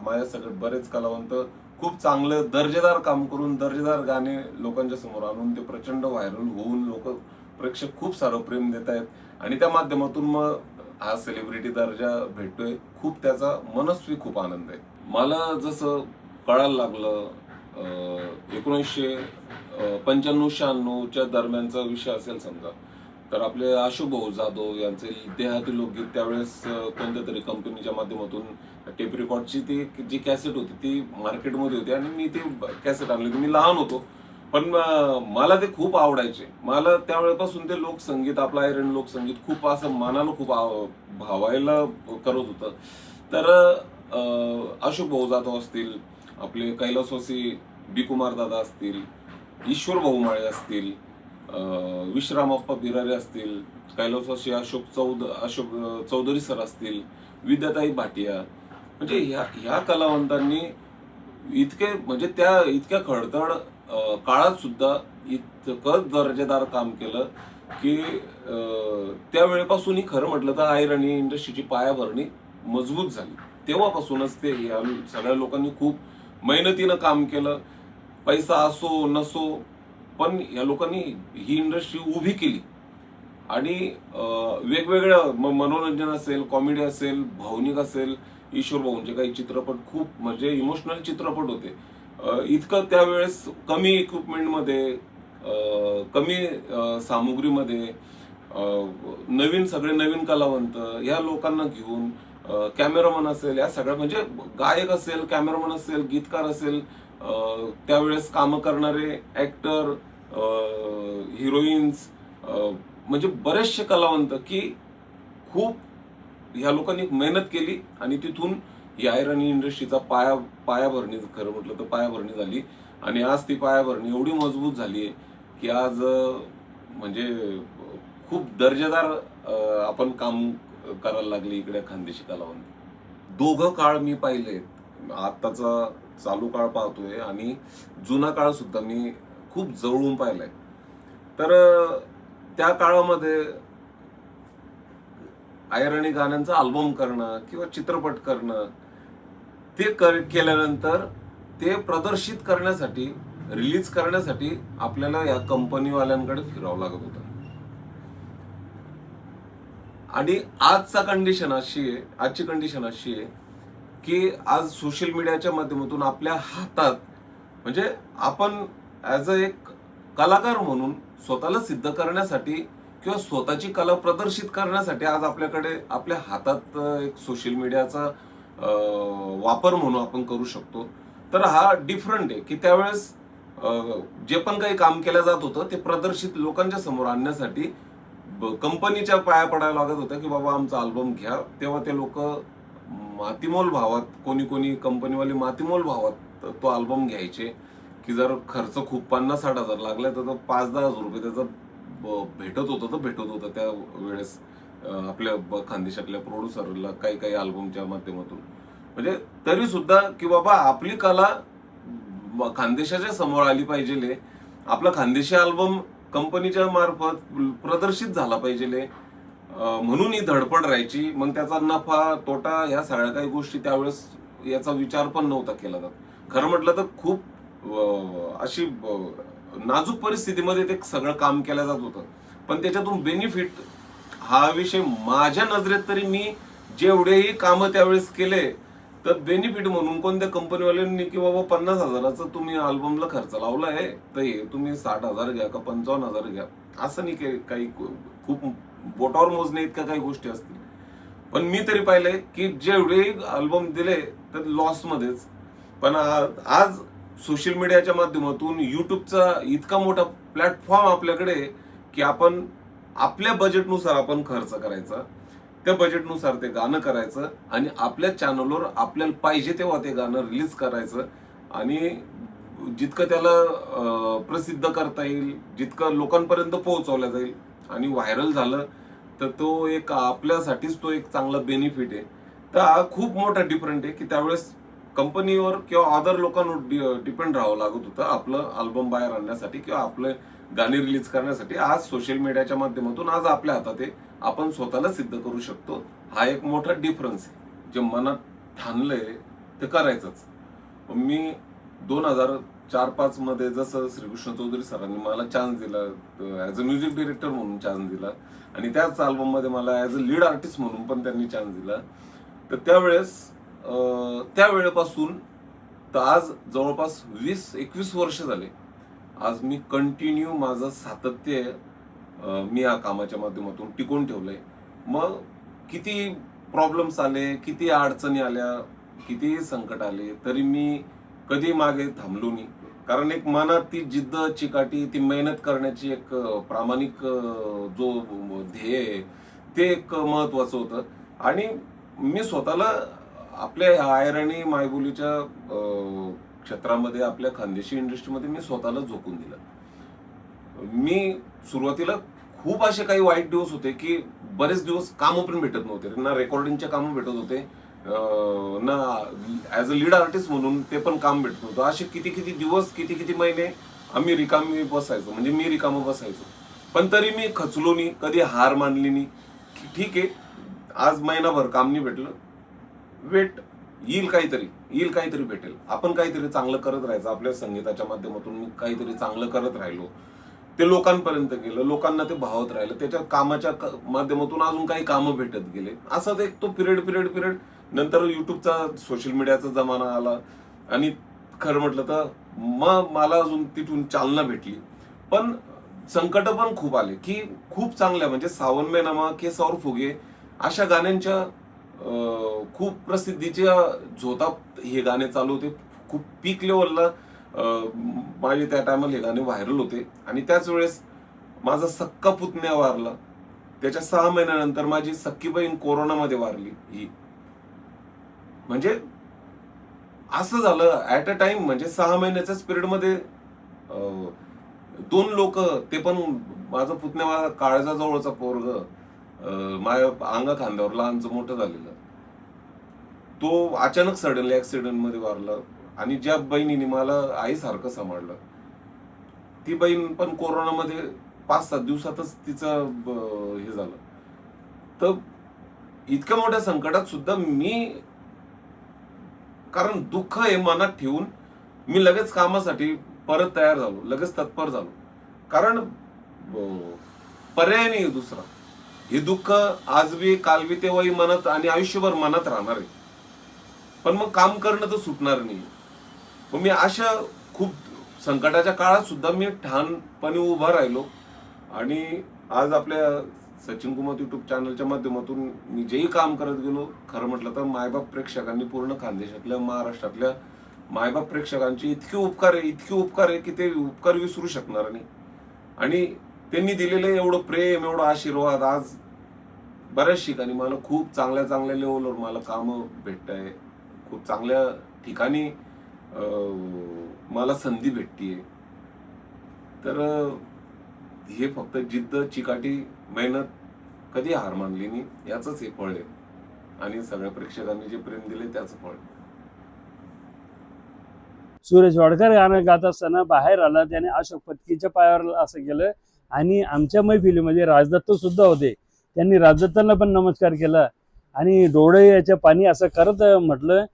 माझ्या सगळे बरेच कलावंत खूप चांगलं दर्जेदार काम करून दर्जेदार गाणे लोकांच्या समोर आणून ते प्रचंड व्हायरल होऊन लोक प्रेक्षक खूप सारं प्रेम देत आहेत आणि त्या माध्यमातून मग हा सेलिब्रिटी दर्जा भेटतोय, खूप त्याचा मनस्वी खूप आनंद आहे। मला जसं कळायला लागलं 1995-96 दरम्यानचा विषय असेल समजा, तर आपले आशुभाऊ जाधव यांचे देहाती लोकगीत त्यावेळेस कोणत्या तरी कंपनीच्या माध्यमातून टेप रेकॉर्डची ती जी कॅसेट होती ती मार्केटमध्ये होती आणि मी ती कॅसेट आणली होती। मी लहान होतो पण मला ते खूप आवडायचे। मला त्यावेळेपासून ते लोकसंगीत आपलं अहिराणी लोकसंगीत खूप असं मनाला खूप भावायला करत होतं। तर आशुभाऊ जाधव असतील, आपले कैलासवासी बी कुमार दादा असतील, ईश्वर भाऊ माळे असतील, विश्रामप्पा बिरारे असतील, कैलासवासी अशोक चौधरी सर असतील, विद्याताई भाटिया, म्हणजे ह्या कलावंतांनी म्हणजे त्या इतक्या खडतड काळात सुद्धा इतकं दर्जेदार काम केलं की त्यावेळेपासूनही खरं म्हटलं तर अहिराणी इंडस्ट्रीची पायाभरणी मजबूत झाली. तेव्हापासूनच ते या सगळ्या लोकांनी खूप मेहनतीनं काम केलं. पैसा असो नसो, पण या लोकांनी ही इंडस्ट्री उभी केली. आणि वेगवेगळं मनोरंजन असेल, कॉमेडी असेल, भावनिक असेल, ईश्वर भाऊंचे काही चित्रपट खूप म्हणजे इमोशनल चित्रपट होते. इतकं त्यावेळेस कमी इक्विपमेंटमध्ये, कमी सामुग्रीमध्ये सगळे नवीन कलावंत या लोकांना घेऊन, कॅमेरामन असेल, या सगळ्या म्हणजे गायक असेल, कॅमेरामन असेल, गीतकार असेल, त्यावेळेस कामं करणारे ऍक्टर, हिरोईन्स, म्हणजे बरेचसे कलावंत की खूप ह्या लोकांनी मेहनत केली आणि तिथून ही अहिराणी इंडस्ट्रीचा पायाभरणी खरं म्हटलं तर पायाभरणी झाली. आणि आज ती पायाभरणी एवढी मजबूत झाली आहे की आज म्हणजे खूप दर्जेदार आपण काम करायला लागले इकडे खानदेशी कलावंत. दोघं काळ मी पाहिले, आत्ताचा चालू काळ पाहतोय आणि जुना काळ सुद्धा मी खूप जवळून पाहिलाय. तर त्या काळामध्ये अहिराणी गाण्यांचा अल्बम करणं किंवा चित्रपट करणं, ते केल्यानंतर ते प्रदर्शित करण्यासाठी, रिलीज करण्यासाठी आपल्याला या कंपनीवाल्यांकडे फिरावं लागत होतं. आणि आजची कंडिशन अशी आहे की आज सोशल मीडियाच्या माध्यमातून आपल्या हातात, म्हणजे आपण ऍज अ एक कलाकार म्हणून स्वतःला सिद्ध करण्यासाठी किंवा स्वतःची कला प्रदर्शित करण्यासाठी आज आपल्याकडे आपल्या हातात एक सोशल मीडियाचा वापर म्हणून आपण करू शकतो. तर हा डिफरंट आहे की त्यावेळेस जे पण काही काम केलं जात होतं ते प्रदर्शित लोकांच्या समोर आणण्यासाठी कंपनीच्या पाया पडायला लागत होतं की बाबा आमचा अल्बम घ्या. तेव्हा ते लोक मातीमोल भावात, कोणी कंपनीवाले मातीमोल भावात तो अल्बम घ्यायचे की जर खर्च खूप 50-60 हजार लागला तर 5-10 हजार रुपये त्याचा भेटत होतं त्या वेळेस आपल्या खानदेशातल्या प्रोड्युसरला काही अल्बमच्या माध्यमातून. म्हणजे तरी सुद्धा की बाबा आपली कला खानदेशाच्या समोर आली पाहिजे, आपला खानदेशी अल्बम कंपनीच्या मार्फत प्रदर्शित झाला पाहिजे, म्हणून ही धडपड राहायची. मग त्याचा नफा तोटा ह्या सगळ्या काही गोष्टी त्यावेळेस याचा विचार पण नव्हता केला जात. खरं म्हटलं तर खूप अशी नाजूक परिस्थितीमध्ये ते सगळं काम केलं जात होतं. पण त्याच्यातून बेनिफिट हा विषय माझ्या नजरेत तरी मी जेवढेही कामं त्यावेळेस केले तर बेनिफिट म्हणून कोणत्या कंपनीवाल्यांनी की बाबा 50 हजाराचा तुम्ही अल्बमला खर्च लावला आहे तर हे तुम्ही 60 हजार घ्या का 55 हजार घ्या, असं नाही. काही खूप बोटावर मोजणे इतक्या काही गोष्टी असतील. पण मी तरी पाहिलंय की जेवढे अल्बम दिले तर लॉसमध्येच. पण आज सोशल मीडियाच्या माध्यमातून युट्यूबचा इतका मोठा प्लॅटफॉर्म आपल्याकडे की आपण आपल्या बजेटनुसार आपण खर्च करायचा, त्या बजेटनुसार ते गाणं करायचं आणि आपल्या चॅनलवर आपल्याला पाहिजे तेव्हा ते गाणं रिलीज करायचं. आणि जितकं त्याला प्रसिद्ध करता येईल, जितकं लोकांपर्यंत पोहोचवलं जाईल आणि व्हायरल झालं तर तो एक आपल्यासाठीच तो एक चांगला बेनिफिट आहे. तर हा खूप मोठा डिफरंट आहे की त्यावेळेस कंपनीवर किंवा अदर लोकांवर डिपेंड राहावं लागत होतं आपलं अल्बम बाहेर आणण्यासाठी किंवा आपलं गाणी रिलीज करण्यासाठी. आज सोशल मीडियाच्या माध्यमातून आज आपल्या हातात आहे, आपण स्वतःला सिद्ध करू शकतो. हा एक मोठा डिफरन्स आहे. जे मनात ठाणलंय ते करायचंच. मी 2004-05 मध्ये जसं श्रीकृष्ण चौधरी सरांनी मला चान्स दिला ऍज अ म्युझिक डिरेक्टर म्हणून चान्स दिला आणि त्याच अल्बम मध्ये मला ऍज अ लीड आर्टिस्ट म्हणून पण त्यांनी चान्स दिला. तर त्या वेळेपासून तर आज जवळपास 20-21 वर्ष झाले. आज मी कंटिन्यू माझं सातत्य मी या कामाच्या माध्यमातून टिकून ठेवलंय. मग किती प्रॉब्लेम्स आले, किती अडचणी आल्या, कितीही संकट आले तरी मी कधी मागे थांबलो नाही. कारण एक मनात ती जिद्द, चिकाटी, ती मेहनत करण्याची एक प्रामाणिक जो ध्येय आहे ते एक महत्वाचं होतं. आणि मी स्वतःला आपल्या अहिराणी मायबोलीच्या क्षेत्रामध्ये, आपल्या खानदेशी इंडस्ट्रीमध्ये मी स्वतःला झोकून दिलं. मी सुरुवातीला खूप असे काही वाईट दिवस होते की बरेच दिवस कामं पण भेटत नव्हते ना, रेकॉर्डिंगचे कामं भेटत होते ना, ॲज अ लीड आर्टिस्ट म्हणून ते पण काम भेटत नव्हतं. असे किती किती दिवस, किती किती महिने आम्ही रिकामी बसायचो, म्हणजे मी रिकामं बसायचो. पण तरी मी खचलो नाही, कधी हार मानली नाही. ठीक आहे, आज महिनाभर काम नाही भेटलं, वेट, येईल काहीतरी भेटेल. आपण काहीतरी चांगलं करत राहायचं. आपल्या संगीताच्या माध्यमातून मी काहीतरी चांगलं करत राहिलो, ते लोकांपर्यंत गेलं, लोकांना ते भावत राहिलं, त्याच्या कामाच्या माध्यमातून अजून काही कामं भेटत गेले. असा ते तो पिरियड नंतर युट्यूबचा, सोशल मीडियाचा जमाना आला आणि खरं म्हटलं तर मग मला अजून तिथून चालना भेटली. पण संकट पण खूप आले की खूप चांगल्या, म्हणजे सावन में नमा, केस और फुगे अशा गाण्यांच्या खूप प्रसिद्धीच्या झोतात हे गाणे चालू होते. खूप पीक लेवलला माझे त्या टायमाला हे गाणे व्हायरल होते. आणि त्याच वेळेस माझा सक्का पुतण्या वारला. त्याच्या 6 महिन्यानंतर माझी सक्की बहीण कोरोनामध्ये वारली. ही म्हणजे असं झालं ऍट अ टाइम, म्हणजे 6 महिन्याच्याच पिरियडमध्ये 2 लोक, ते पण माझा पुतण्या काळजाजवळचा पोरग, माझ्या अंगा खांद्यावर लहानचं मोठं झालेलं, तो अचानक सडनली ऍक्सिडेंट मध्ये वारला. आणि ज्या बहिणीने मला आईसारखं सांभाळलं, ती बहीण पण कोरोनामध्ये 5-7 दिवसातच तिचं हे झालं. तर इतक्या मोठ्या संकटात सुद्धा मी, कारण दुःख हे मनात ठेवून मी लगेच कामासाठी परत तयार झालो, लगेच तत्पर झालो. कारण पर्याय नाही दुसरा. हे दुःख आज बी काल बी तेव्हाही मनात आणि आयुष्यभर मनात राहणार आहे. पण मग काम करणं तर सुटणार नाही. मग मी अशा खूप संकटाच्या काळात सुद्धा मी ठामपणे उभा राहिलो. आणि आज आपल्या सचिन कुमार युट्यूब चॅनलच्या माध्यमातून मी जेही काम करत गेलो, खरं म्हटलं तर मायबाप प्रेक्षकांनी, पूर्ण खानदेशातल्या, महाराष्ट्रातल्या मायबाप प्रेक्षकांचे इतके उपकार आहे की ते उपकार विसरू शकणार नाही. आणि त्यांनी दिलेलं एवढं प्रेम, एवढा आशीर्वाद, आज बऱ्याच ठिकाणी मला खूप चांगल्या लेवलवर मला कामं भेटत आहे. खूप चांगल्या ठिकाणी मला संधी भेटतीये. तर हे फक्त जिद्द, चिकाटी, मेहनत, कधी हार मानली नाही, याचंच हे फळ आहे. आणि सगळ्या प्रेक्षकांनी जे प्रेम दिले त्याचं फळ. सुरेश वाडकर गाणं गात असताना बाहेर आला, त्याने अशोक पत्कीच्या पायावर असं केलं. आणि आमच्या मैफिलीमध्ये राजदत्त सुद्धा होते. त्यांनी राजदत्तांना पण नमस्कार केला आणि डोळे याच्या पाणी असं करत म्हटलं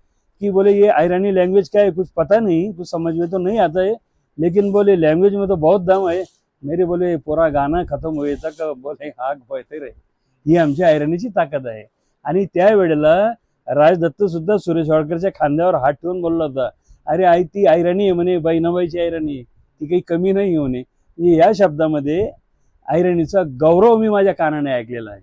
कि बोले ये आयरानी लैंग्वेज क्या है, कुछ पता नहीं, कुछ समझ में तो नहीं आता है, लेकिन बोले लैंग्वेज में तो बहुत दम है. मेरे बोले पूरा गाणं खतम होई तक बोले आग बहते रे. ही आमच्या आयराणीची ताकद आहे. आणि त्यावेळेला राजदत्त सुद्धा सुरेश वाडकरच्या खांद्यावर हात ठेवून बोलला होता, अरे आई ती आयराणी आहे म्हणे, बहिणाबाईची आयराणी, ती काही कमी नाही म्हणे. या शब्दामध्ये आयराणीचा गौरव मी माझ्या कानाने ऐकलेला आहे.